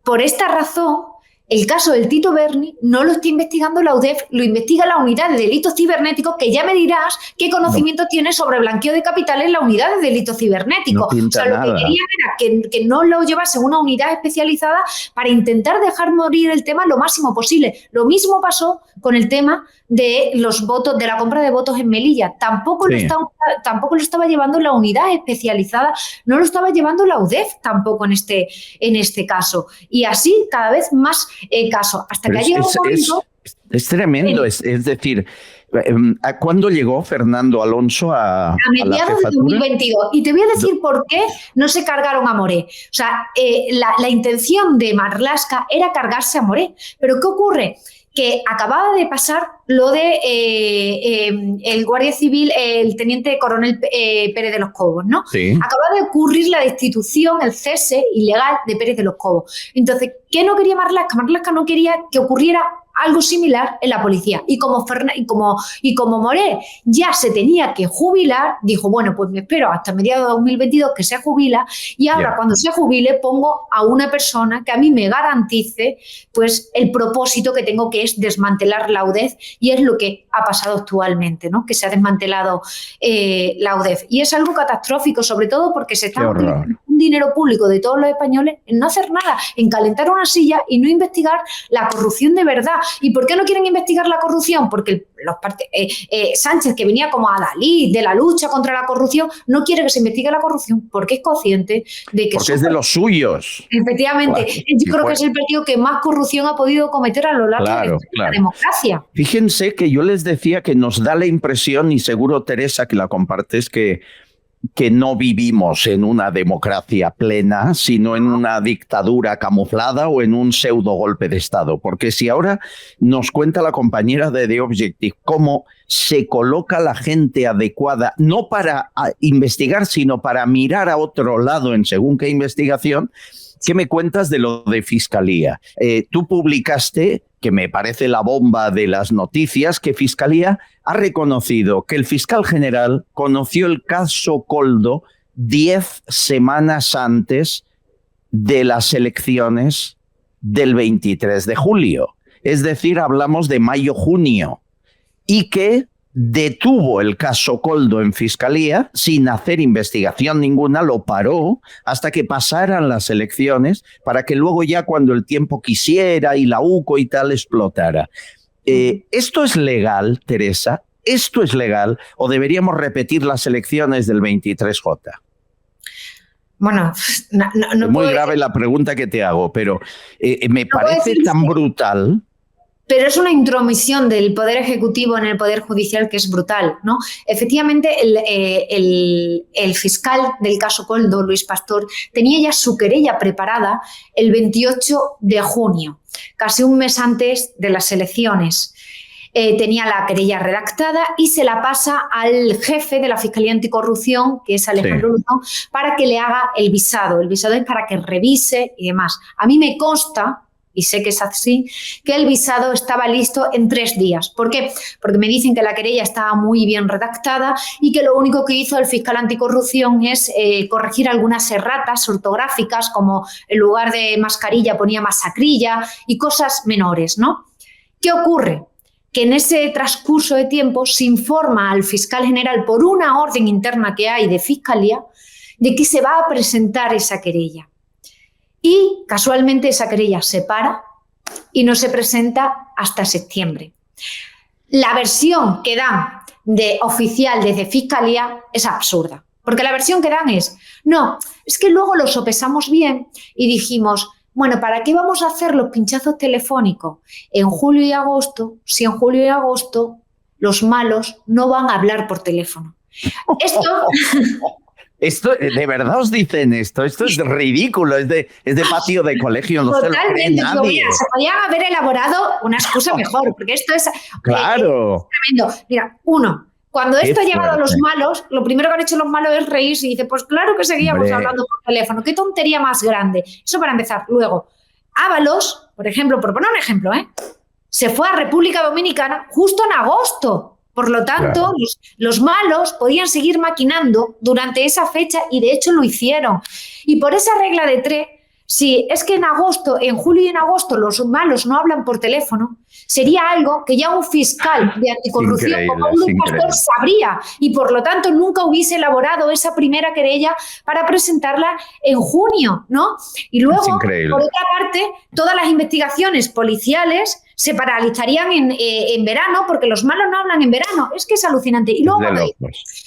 por esta razón, el caso del Tito Berni no lo está investigando la UDEF, lo investiga la unidad de delitos cibernéticos, que ya me dirás qué conocimiento tiene sobre blanqueo de capitales la unidad de delitos cibernéticos. No o sea, lo nada. que querían era que no lo llevase una unidad especializada para intentar dejar morir el tema lo máximo posible. Lo mismo pasó con el tema de los votos, de la compra de votos en Melilla. Tampoco lo estaba llevando la unidad especializada, no lo estaba llevando la UDEF tampoco en este caso. Y así cada vez más casos. Hasta que ha llegado un momento... Es tremendo, es decir, ¿cuándo llegó Fernando Alonso a mediados de 2022. Y te voy a decir por qué no se cargaron a Moré. O sea, la intención de Marlaska era cargarse a Moré. Pero ¿qué ocurre? Que acababa de pasar lo de el guardia civil, el teniente coronel Pérez de los Cobos, ¿no? Sí. Acaba de ocurrir la destitución, el cese ilegal de Pérez de los Cobos. Entonces, ¿qué no quería Marlaska? Marlaska no quería que ocurriera algo similar en la policía. Y como Moré ya se tenía que jubilar, dijo, bueno, pues me espero hasta mediados de 2022 que se jubila, y ahora cuando se jubile pongo a una persona que a mí me garantice pues el propósito que tengo, que es desmantelar la UDEF, y es lo que ha pasado actualmente, ¿no? Que se ha desmantelado la UDEF. Y es algo catastrófico, sobre todo porque se está utilizando un dinero público de todos los españoles en no hacer nada, en calentar una silla y no investigar la corrupción de verdad. ¿Y por qué no quieren investigar la corrupción? Porque Sánchez, que venía como adalid de la lucha contra la corrupción, no quiere que se investigue la corrupción porque es consciente de que... Porque es de los suyos. Efectivamente. Claro. Yo creo que es el partido que más corrupción ha podido cometer a lo largo de la democracia. Fíjense que yo les decía que nos da la impresión, y seguro, Teresa, que la compartes, que no vivimos en una democracia plena, sino en una dictadura camuflada o en un pseudo golpe de Estado. Porque si ahora nos cuenta la compañera de The Objective cómo se coloca la gente adecuada, no para investigar, sino para mirar a otro lado en según qué investigación, ¿qué me cuentas de lo de Fiscalía? Tú publicaste, que me parece la bomba de las noticias, que Fiscalía ha reconocido que el fiscal general conoció el caso Koldo 10 semanas antes de las elecciones del 23 de julio. Es decir, hablamos de mayo-junio. Y que detuvo el caso Koldo en Fiscalía sin hacer investigación ninguna, lo paró hasta que pasaran las elecciones para que luego ya cuando el tiempo quisiera y la UCO y tal explotara. ¿Esto es legal, Teresa? ¿Esto es legal o deberíamos repetir las elecciones del 23J? Bueno, no es muy grave la pregunta que te hago, pero me parece tan brutal. Pero es una intromisión del Poder Ejecutivo en el Poder Judicial que es brutal, ¿no? Efectivamente, el fiscal del caso Koldo, Luis Pastor, tenía ya su querella preparada el 28 de junio, casi un mes antes de las elecciones. Tenía la querella redactada y se la pasa al jefe de la Fiscalía Anticorrupción, que es Alejandro Luzón, para que le haga el visado. El visado es para que revise y demás. A mí me consta, y sé que es así, que el visado estaba listo en 3 días. ¿Por qué? Porque me dicen que la querella estaba muy bien redactada y que lo único que hizo el fiscal anticorrupción es corregir algunas erratas ortográficas, como en lugar de mascarilla ponía masacrilla y cosas menores, ¿no? ¿Qué ocurre? Que en ese transcurso de tiempo se informa al fiscal general por una orden interna que hay de Fiscalía de que se va a presentar esa querella. y casualmente esa querella se para y no se presenta hasta septiembre. La versión que dan de oficial desde Fiscalía es absurda, porque la versión que dan es, no, es que luego lo sopesamos bien y dijimos, bueno, ¿para qué vamos a hacer los pinchazos telefónicos en julio y agosto si en julio y agosto los malos no van a hablar por teléfono? Esto, ¿de verdad os dicen esto? Esto es ridículo, es de patio de colegio, no se lo cree nadie. Se podían haber elaborado una excusa mejor, porque esto es... Claro. Es tremendo. Mira, cuando esto ha llegado a los malos, lo primero que han hecho los malos es reírse y dice, pues claro que seguíamos hablando por teléfono, qué tontería más grande. Eso para empezar. Luego, Ábalos, por ejemplo, por poner un ejemplo, se fue a República Dominicana justo en agosto. Por lo tanto, claro, los malos podían seguir maquinando durante esa fecha y de hecho lo hicieron. Y por esa regla de 3, si es que en julio y en agosto los malos no hablan por teléfono, sería algo que ya un fiscal de anticorrupción como un pastor sabría y por lo tanto nunca hubiese elaborado esa primera querella para presentarla en junio, ¿no? Y luego, por otra parte, todas las investigaciones policiales se paralizarían en verano porque los malos no hablan en verano. Es que es alucinante. Y luego,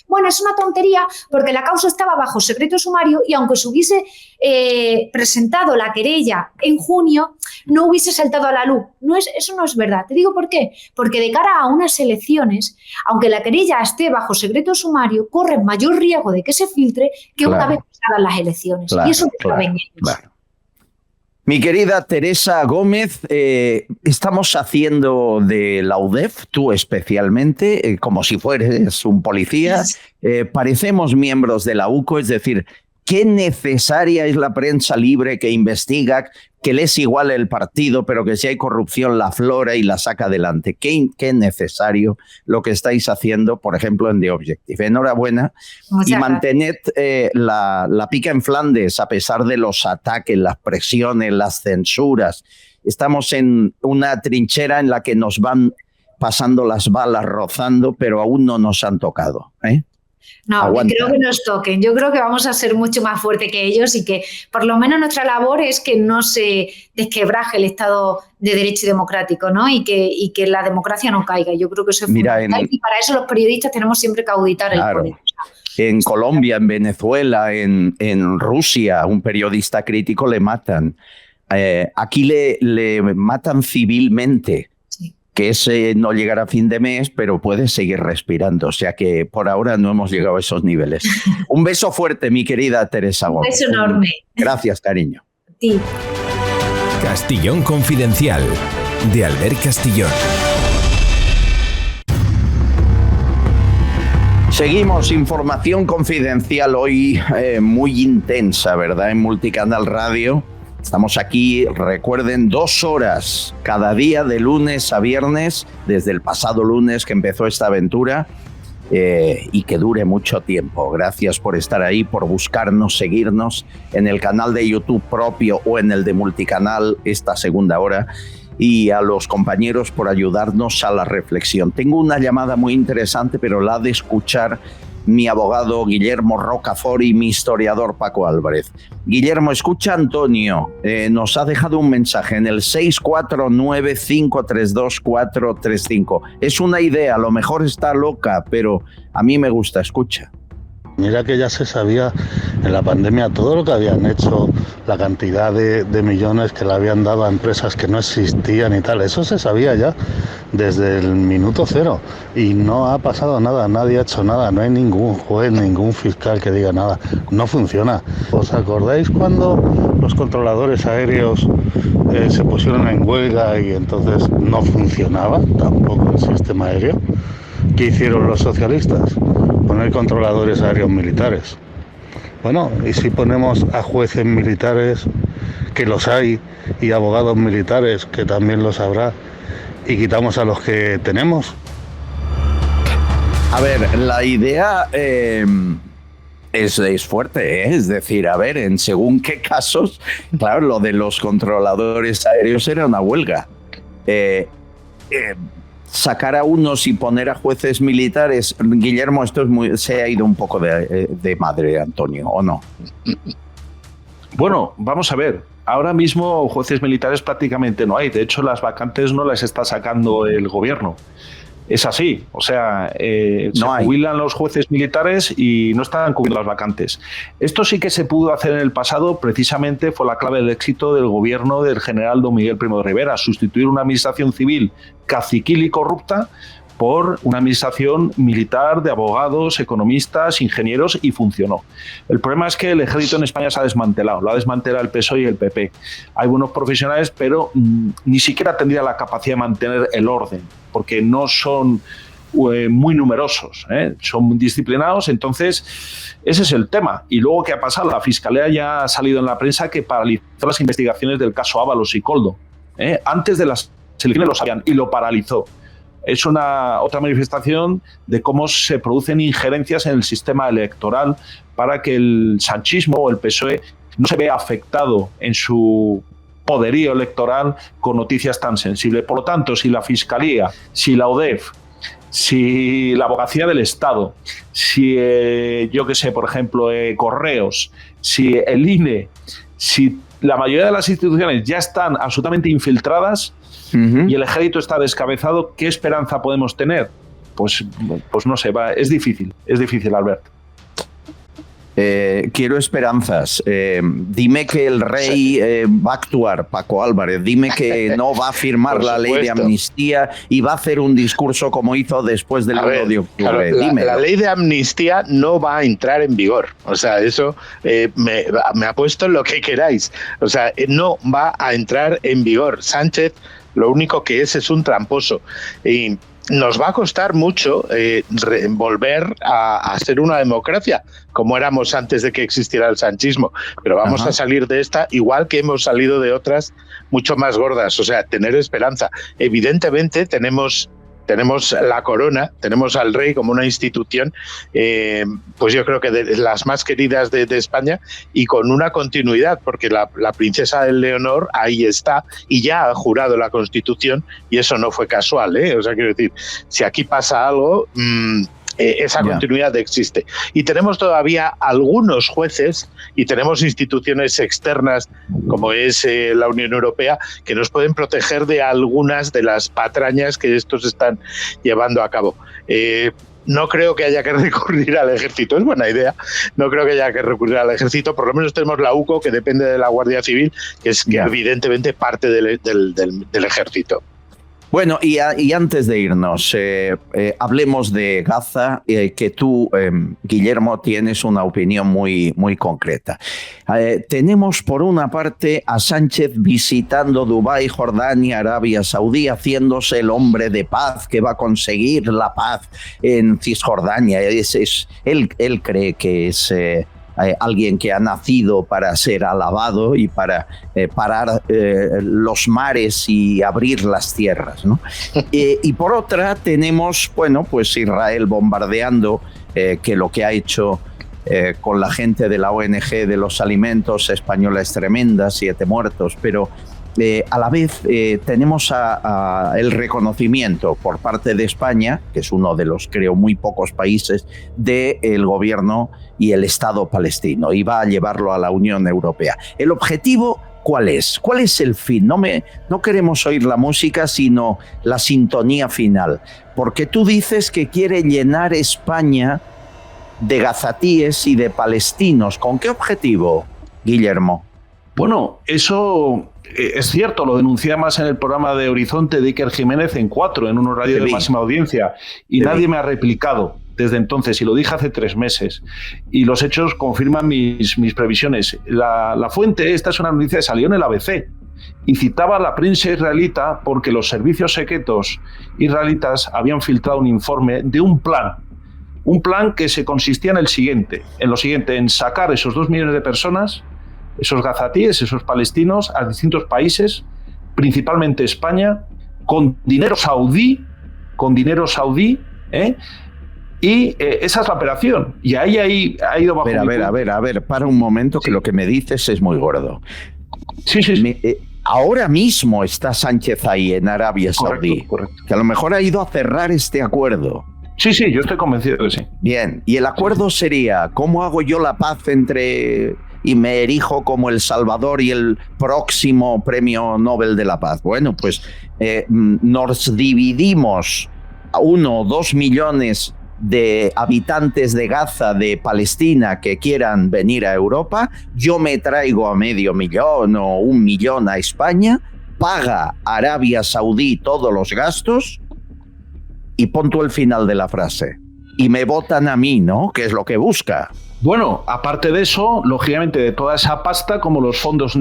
bueno, es una tontería porque la causa estaba bajo secreto sumario y aunque se hubiese presentado la querella en junio, no hubiese saltado a la luz. Eso no es verdad. Te digo por qué. Porque de cara a unas elecciones, aunque la querella esté bajo secreto sumario, corre mayor riesgo de que se filtre que una vez pasadas las elecciones. Y eso lo saben ellos. Claro. Mi querida Teresa Gómez, estamos haciendo de la UDEF, tú especialmente, como si fueras un policía. Parecemos miembros de la UCO, es decir, qué necesaria es la prensa libre que investiga, que le es igual el partido, pero que si hay corrupción la aflora y la saca adelante. Qué necesario lo que estáis haciendo, por ejemplo, en The Objective. Enhorabuena. Y mantened la pica en Flandes, a pesar de los ataques, las presiones, las censuras. Estamos en una trinchera en la que nos van pasando las balas, rozando, pero aún no nos han tocado, No, Aguanta. Creo que nos toquen. Yo creo que vamos a ser mucho más fuertes que ellos y que por lo menos nuestra labor es que no se desquebraje el Estado de Derecho y democrático, ¿no? Y que la democracia no caiga. Yo creo que eso es fundamental y para eso los periodistas tenemos siempre que auditar el poder. En Colombia, en Venezuela, en Rusia, un periodista crítico le matan. Aquí le matan civilmente. Que ese no llegará a fin de mes, pero puede seguir respirando. O sea que por ahora no hemos llegado a esos niveles. Un beso fuerte, mi querida Teresa Gómez. Un beso enorme. Gracias, cariño. Sí. Castellón Confidencial, de Albert Castillón. Seguimos, información confidencial hoy muy intensa, ¿verdad? En Multicanal Radio. Estamos aquí, recuerden, 2 horas cada día de lunes a viernes, desde el pasado lunes que empezó esta aventura y que dure mucho tiempo. Gracias por estar ahí, por buscarnos, seguirnos en el canal de YouTube propio o en el de Multicanal esta segunda hora y a los compañeros por ayudarnos a la reflexión. Tengo una llamada muy interesante, pero la ha de escuchar mi abogado Guillermo Rocafort y mi historiador Paco Álvarez. Guillermo, escucha Antonio, nos ha dejado un mensaje en el 649-532-435. Es una idea, a lo mejor está loca, pero a mí me gusta, escucha. Mira que ya se sabía en la pandemia todo lo que habían hecho, la cantidad de millones que le habían dado a empresas que no existían y tal. Eso se sabía ya desde el minuto cero y no ha pasado nada, nadie ha hecho nada, no hay ningún juez, ningún fiscal que diga nada. No funciona. ¿Os acordáis cuando los controladores aéreos se pusieron en huelga y entonces no funcionaba tampoco el sistema aéreo? ¿Qué hicieron los socialistas? Poner controladores aéreos militares. Bueno, y si ponemos a jueces militares, que los hay, y abogados militares, que también los habrá, y quitamos a los que tenemos. A ver, la idea es fuerte, es decir, a ver, en según qué casos, claro, lo de los controladores aéreos era una huelga. Sacar a unos y poner a jueces militares, Guillermo, esto se ha ido un poco de madre, Antonio, ¿o no? Bueno, vamos a ver. ahora mismo jueces militares prácticamente no hay. De hecho, las vacantes no las está sacando el gobierno. Es así, o sea, se jubilan los jueces militares y no están cubriendo las vacantes. Esto sí que se pudo hacer en el pasado, precisamente fue la clave del éxito del gobierno del general don Miguel Primo de Rivera, sustituir una administración civil caciquil y corrupta por una administración militar de abogados, economistas, ingenieros, y funcionó. El problema es que el ejército en España se ha desmantelado, lo ha desmantelado el PSOE y el PP. Hay buenos profesionales, pero ni siquiera tendría la capacidad de mantener el orden, porque no son muy numerosos, son muy disciplinados. Entonces, ese es el tema. Y luego, ¿qué ha pasado? La Fiscalía ya ha salido en la prensa que paralizó las investigaciones del caso Ábalos y Koldo. Antes de las elecciones lo sabían y lo paralizó. Es otra manifestación de cómo se producen injerencias en el sistema electoral para que el sanchismo o el PSOE no se vea afectado en su poderío electoral con noticias tan sensibles. Por lo tanto, si la Fiscalía, si la UDEF, si la Abogacía del Estado, si, yo qué sé, por ejemplo, Correos, si el INE, si la mayoría de las instituciones ya están absolutamente infiltradas, y el ejército está descabezado, ¿qué esperanza podemos tener? Pues no sé, es difícil, Albert. Quiero esperanzas. Dime que el rey va a actuar, Paco Álvarez. Dime que no va a firmar la ley de amnistía y va a hacer un discurso como hizo después del 1 de octubre. Claro, la ley de amnistía no va a entrar en vigor. O sea, eso me apuesto en lo que queráis. O sea, no va a entrar en vigor. Sánchez lo único que es un tramposo. Y nos va a costar mucho volver a ser una democracia, como éramos antes de que existiera el sanchismo. Pero vamos a salir de esta igual que hemos salido de otras mucho más gordas. O sea, tener esperanza. Evidentemente tenemos la corona, tenemos al rey como una institución, pues yo creo que de las más queridas de España, y con una continuidad, porque la princesa Leonor ahí está y ya ha jurado la Constitución, y eso no fue casual, O sea, quiero decir, si aquí pasa algo, esa continuidad existe. Y tenemos todavía algunos jueces y tenemos instituciones externas, como es la Unión Europea, que nos pueden proteger de algunas de las patrañas que estos están llevando a cabo. No creo que haya que recurrir al ejército, es buena idea, no creo que haya que recurrir al ejército, por lo menos tenemos la UCO, que depende de la Guardia Civil, que es evidentemente parte del ejército. Bueno, y antes de irnos, hablemos de Gaza, que tú, Guillermo, tienes una opinión muy, muy concreta. Tenemos, por una parte, a Sánchez visitando Dubái, Jordania, Arabia Saudí, haciéndose el hombre de paz que va a conseguir la paz en Cisjordania. Él cree que es alguien que ha nacido para ser alabado y para parar los mares y abrir las tierras, ¿no? Y por otra tenemos, bueno, pues Israel bombardeando, que lo que ha hecho con la gente de la ONG de los alimentos española es tremenda, 7 muertos, pero a la vez tenemos el reconocimiento por parte de España, que es uno de los, creo, muy pocos países, del gobierno y el Estado palestino, y va a llevarlo a la Unión Europea. ¿El objetivo cuál es? ¿Cuál es el fin? No queremos oír la música, sino la sintonía final, porque tú dices que quiere llenar España de gazatíes y de palestinos. ¿Con qué objetivo, Guillermo? Bueno, eso es cierto, lo denuncié más en el programa de Horizonte de Iker Jiménez en 4, en un horario de máxima audiencia, y nadie me ha replicado desde entonces, y lo dije hace 3 meses, y los hechos confirman mis previsiones. La fuente, esta es una noticia que salió en el ABC, y citaba a la prensa israelita porque los servicios secretos israelitas habían filtrado un informe de un plan que se consistía en lo siguiente, en sacar esos 2 millones de personas, esos gazatíes, esos palestinos, a distintos países, principalmente España, con dinero saudí, y esa es la operación. Y ahí ha ido bajo. A ver, para un momento, que lo que me dices es muy gordo. Sí. Ahora mismo está Sánchez ahí en Arabia Saudí, correcto. Que a lo mejor ha ido a cerrar este acuerdo. Sí, yo estoy convencido de que sí. Bien, y el acuerdo sería, ¿cómo hago yo la paz entre y me erijo como el salvador y el próximo premio Nobel de la Paz. Bueno, pues nos dividimos a 1 o 2 millones de habitantes de Gaza, de Palestina, que quieran venir a Europa, yo me traigo a 500.000 o 1 millón a España, paga Arabia Saudí todos los gastos y pon tú el final de la frase. Y me votan a mí, ¿no? Que es lo que busca. Bueno, aparte de eso, lógicamente de toda esa pasta, como los fondos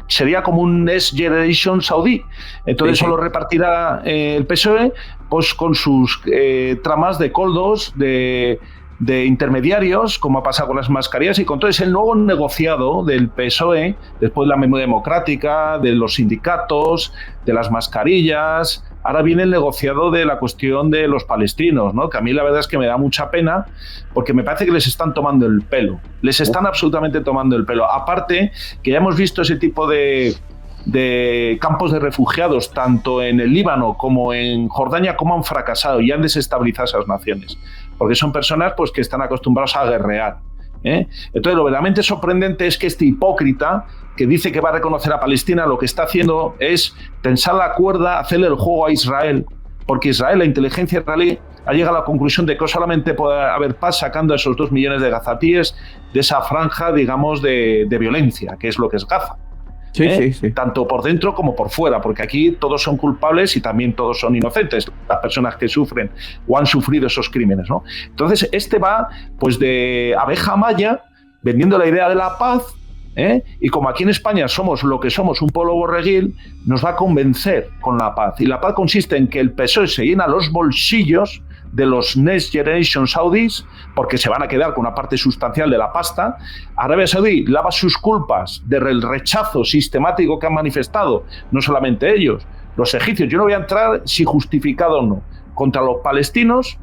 sería como un Next Generation Saudí. Entonces solo repartirá el PSOE pues con sus tramas de coldos, de intermediarios, como ha pasado con las mascarillas, y con todo ese nuevo negociado del PSOE, después de la memoria democrática, de los sindicatos, de las mascarillas. Ahora viene el negociado de la cuestión de los palestinos, ¿no? Que a mí la verdad es que me da mucha pena, porque me parece que les están tomando el pelo. Les están absolutamente tomando el pelo. Aparte, que ya hemos visto ese tipo de campos de refugiados, tanto en el Líbano como en Jordania, cómo han fracasado y han desestabilizado esas naciones. Porque son personas pues, que están acostumbrados a guerrear. Entonces, lo verdaderamente sorprendente es que este hipócrita que dice que va a reconocer a Palestina, lo que está haciendo es tensar la cuerda, hacerle el juego a Israel, porque Israel, la inteligencia israelí, ha llegado a la conclusión de que solamente puede haber paz sacando a esos 2 millones de gazatíes de esa franja, digamos, de violencia, que es lo que es Gaza. Sí. Tanto por dentro como por fuera, porque aquí todos son culpables y también todos son inocentes, las personas que sufren o han sufrido esos crímenes, ¿no? Entonces, este va pues de abeja maya, vendiendo la idea de la paz, y como aquí en España somos lo que somos, un pueblo borreguil, nos va a convencer con la paz. Y la paz consiste en que el PSOE se llena los bolsillos de los Next Generation Saudis, porque se van a quedar con una parte sustancial de la pasta. Arabia Saudí lava sus culpas del rechazo sistemático que han manifestado, no solamente ellos, los egipcios. Yo no voy a entrar si justificado o no, contra los palestinos,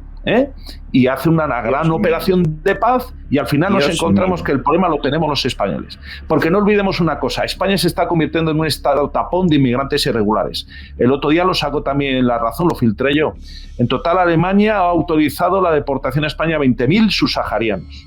y hace una gran operación de paz, y al final nos encontramos que el problema lo tenemos los españoles. Porque no olvidemos una cosa, España se está convirtiendo en un estado tapón de inmigrantes irregulares. El otro día lo saco también en La Razón, lo filtré yo. En total, Alemania ha autorizado la deportación a España a 20.000 subsaharianos.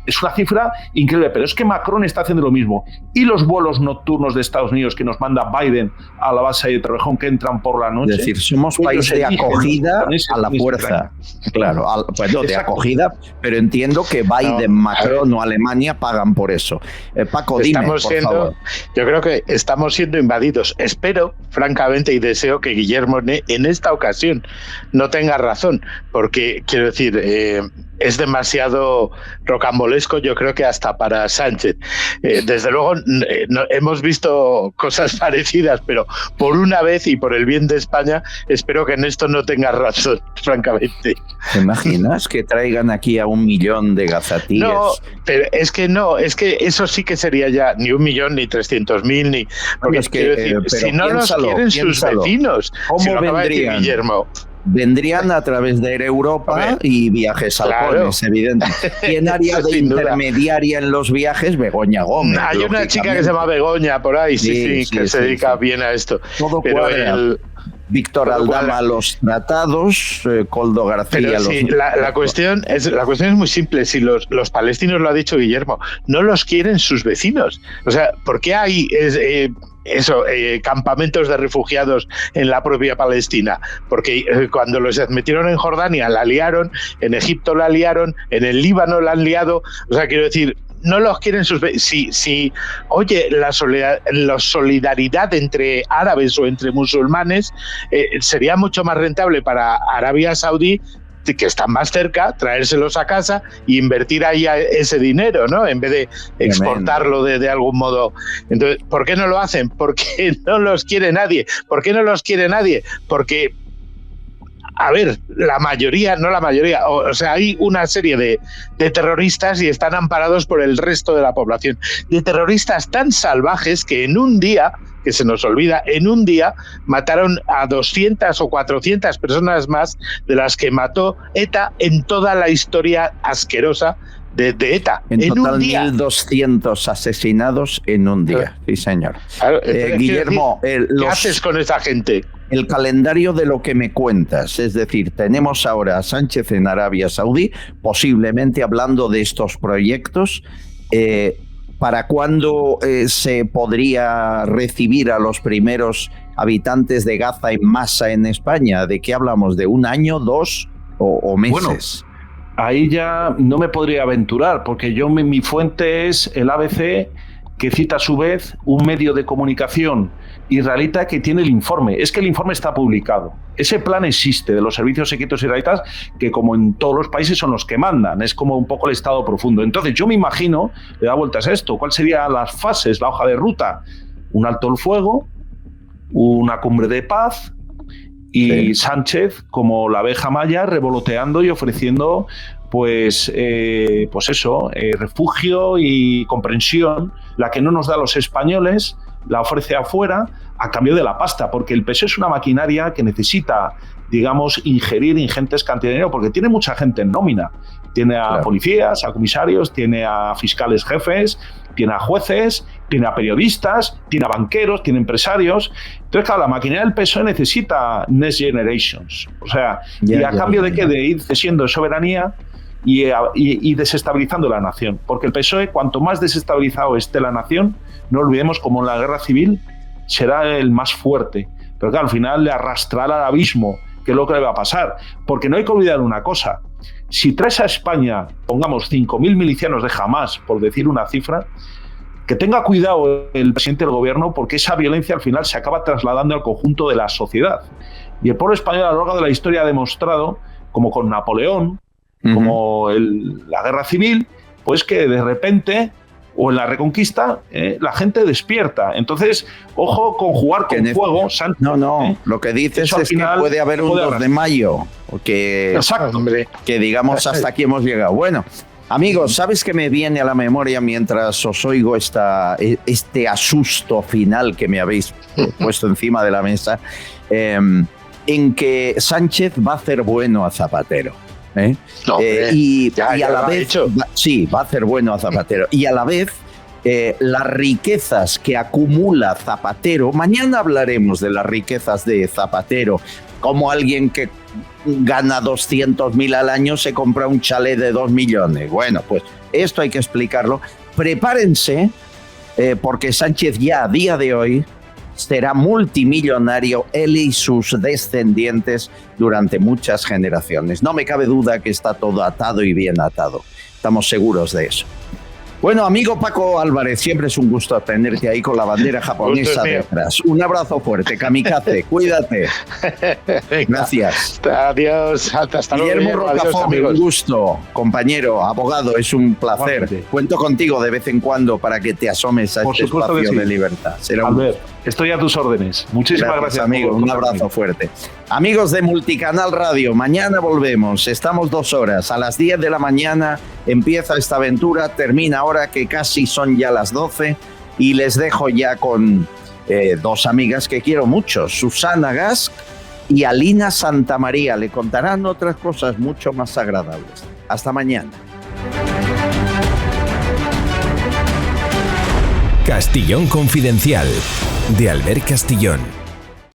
Es una cifra increíble, pero es que Macron está haciendo lo mismo. Y los vuelos nocturnos de Estados Unidos que nos manda Biden a la base de Torrejón, que entran por la noche. Es decir, somos país de acogida a la fuerza. Claro, de acogida, pero entiendo que Biden, Macron o Alemania pagan por eso. Paco, dime, por favor. Yo creo que estamos siendo invadidos. Espero, francamente, y deseo que Guillermo en esta ocasión no tenga razón, porque, quiero decir, es demasiado rocambolesco, yo creo que hasta para Sánchez. Desde luego hemos visto cosas parecidas, pero por una vez y por el bien de España, espero que en esto no tenga razón, francamente. ¿Te imaginas que traigan aquí a 1 millón de gazatíes? No, pero es que eso sí que sería ya ni 1 millón, ni 300.000, ni... Porque es que, decir, si no los quieren sus vecinos, ¿cómo si lo vendrían? Guillermo. Vendrían a través de Air Europa y viajes halcones, evidente. ¿Quién haría de intermediaria en los viajes? Begoña Gómez. Hay una chica que se llama Begoña por ahí, que se dedica bien a esto. Todo cuadra. Víctor Aldama los tratados, Coldo García los... La cuestión es muy simple. Si los palestinos, lo ha dicho Guillermo, no los quieren sus vecinos. O sea, ¿por qué hay... campamentos de refugiados en la propia Palestina? Porque cuando los metieron en Jordania la liaron, en Egipto la liaron, en el Líbano la han liado. O sea, quiero decir, no los quieren sus... Oye, la solidaridad entre árabes o entre musulmanes sería mucho más rentable para Arabia Saudí, que están más cerca, traérselos a casa e invertir ahí ese dinero, ¿no? En vez de exportarlo de algún modo. Entonces, ¿por qué no lo hacen? Porque no los quiere nadie. ¿Por qué no los quiere nadie? Porque, a ver, o sea, hay una serie de terroristas y están amparados por el resto de la población. De terroristas tan salvajes que en un día, que se nos olvida, en un día mataron a 200 o 400 personas más de las que mató ETA en toda la historia asquerosa de ETA. En total, un día. 1.200 asesinados en un día. Sí, señor. Claro, Guillermo, ¿qué haces con esa gente? El calendario de lo que me cuentas, es decir, tenemos ahora a Sánchez en Arabia Saudí, posiblemente hablando de estos proyectos, ¿Para cuándo se podría recibir a los primeros habitantes de Gaza en masa en España? ¿De qué hablamos? ¿De un año, 2 o meses? Bueno, ahí ya no me podría aventurar, porque mi fuente es el ABC, que cita a su vez un medio de comunicación israelita que tiene el informe. Es que el informe está publicado. Ese plan existe de los servicios secretos israelitas, que como en todos los países son los que mandan. Es como un poco el estado profundo. Entonces yo me imagino, le da vueltas a esto, ¿cuáles serían las fases, la hoja de ruta? Un alto el fuego, una cumbre de paz y Sánchez como la abeja maya revoloteando y ofreciendo refugio y comprensión, la que no nos da a los españoles, la ofrece afuera a cambio de la pasta, porque el PSOE es una maquinaria que necesita, digamos, ingerir ingentes cantidades de dinero, porque tiene mucha gente en nómina. Tiene a policías, a comisarios, tiene a fiscales jefes, tiene a jueces, tiene a periodistas, tiene a banqueros, tiene empresarios. Entonces, claro, la maquinaria del PSOE necesita Next Generations. O sea, cambio de qué? De ir cediendo soberanía y desestabilizando la nación. Porque el PSOE, cuanto más desestabilizado esté la nación, no olvidemos, como en la guerra civil, será el más fuerte. Pero claro, al final le arrastrará al abismo, que es lo que le va a pasar. Porque no hay que olvidar una cosa. Si traes a España, pongamos 5.000 milicianos de Hamás, por decir una cifra, que tenga cuidado el presidente del gobierno, porque esa violencia al final se acaba trasladando al conjunto de la sociedad. Y el pueblo español a lo largo de la historia ha demostrado, como con Napoleón, como la guerra civil, pues que de repente, o en la Reconquista, la gente despierta. Entonces, ojo con jugar con fuego. Lo que dices es que puede haber un 2 de mayo, que digamos hasta aquí hemos llegado. Bueno, amigos, ¿sabes qué me viene a la memoria mientras os oigo este asusto final que me habéis puesto encima de la mesa? En que Sánchez va a hacer bueno a Zapatero. Y a la vez va a hacer bueno a Zapatero, y a la vez las riquezas que acumula Zapatero, mañana hablaremos de las riquezas de Zapatero, como alguien que gana 200.000 al año se compra un chalet de 2 millones. Bueno, pues esto hay que explicarlo. Prepárense, porque Sánchez ya a día de hoy será multimillonario, él y sus descendientes, durante muchas generaciones. No me cabe duda que está todo atado y bien atado. Estamos seguros de eso. Bueno, amigo Paco Álvarez, siempre es un gusto tenerte ahí con la bandera japonesa detrás. Un abrazo fuerte, kamikaze, cuídate. Gracias. Adiós, hasta luego. Guillermo Rocafort, un gusto, compañero, abogado, es un placer. Cuento contigo de vez en cuando para que te asomes a este espacio de libertad. Será un gusto. Estoy a tus órdenes. Muchísimas gracias, amigo. Un abrazo fuerte. Amigos de Multicanal Radio, mañana volvemos. Estamos 2 horas. A las 10 de la mañana empieza esta aventura. Termina ahora que casi son ya las 12. Y les dejo ya con 2 amigas que quiero mucho. Susana Gask y Alina Santamaría. Le contarán otras cosas mucho más agradables. Hasta mañana. Castillón Confidencial, de Albert Castillón.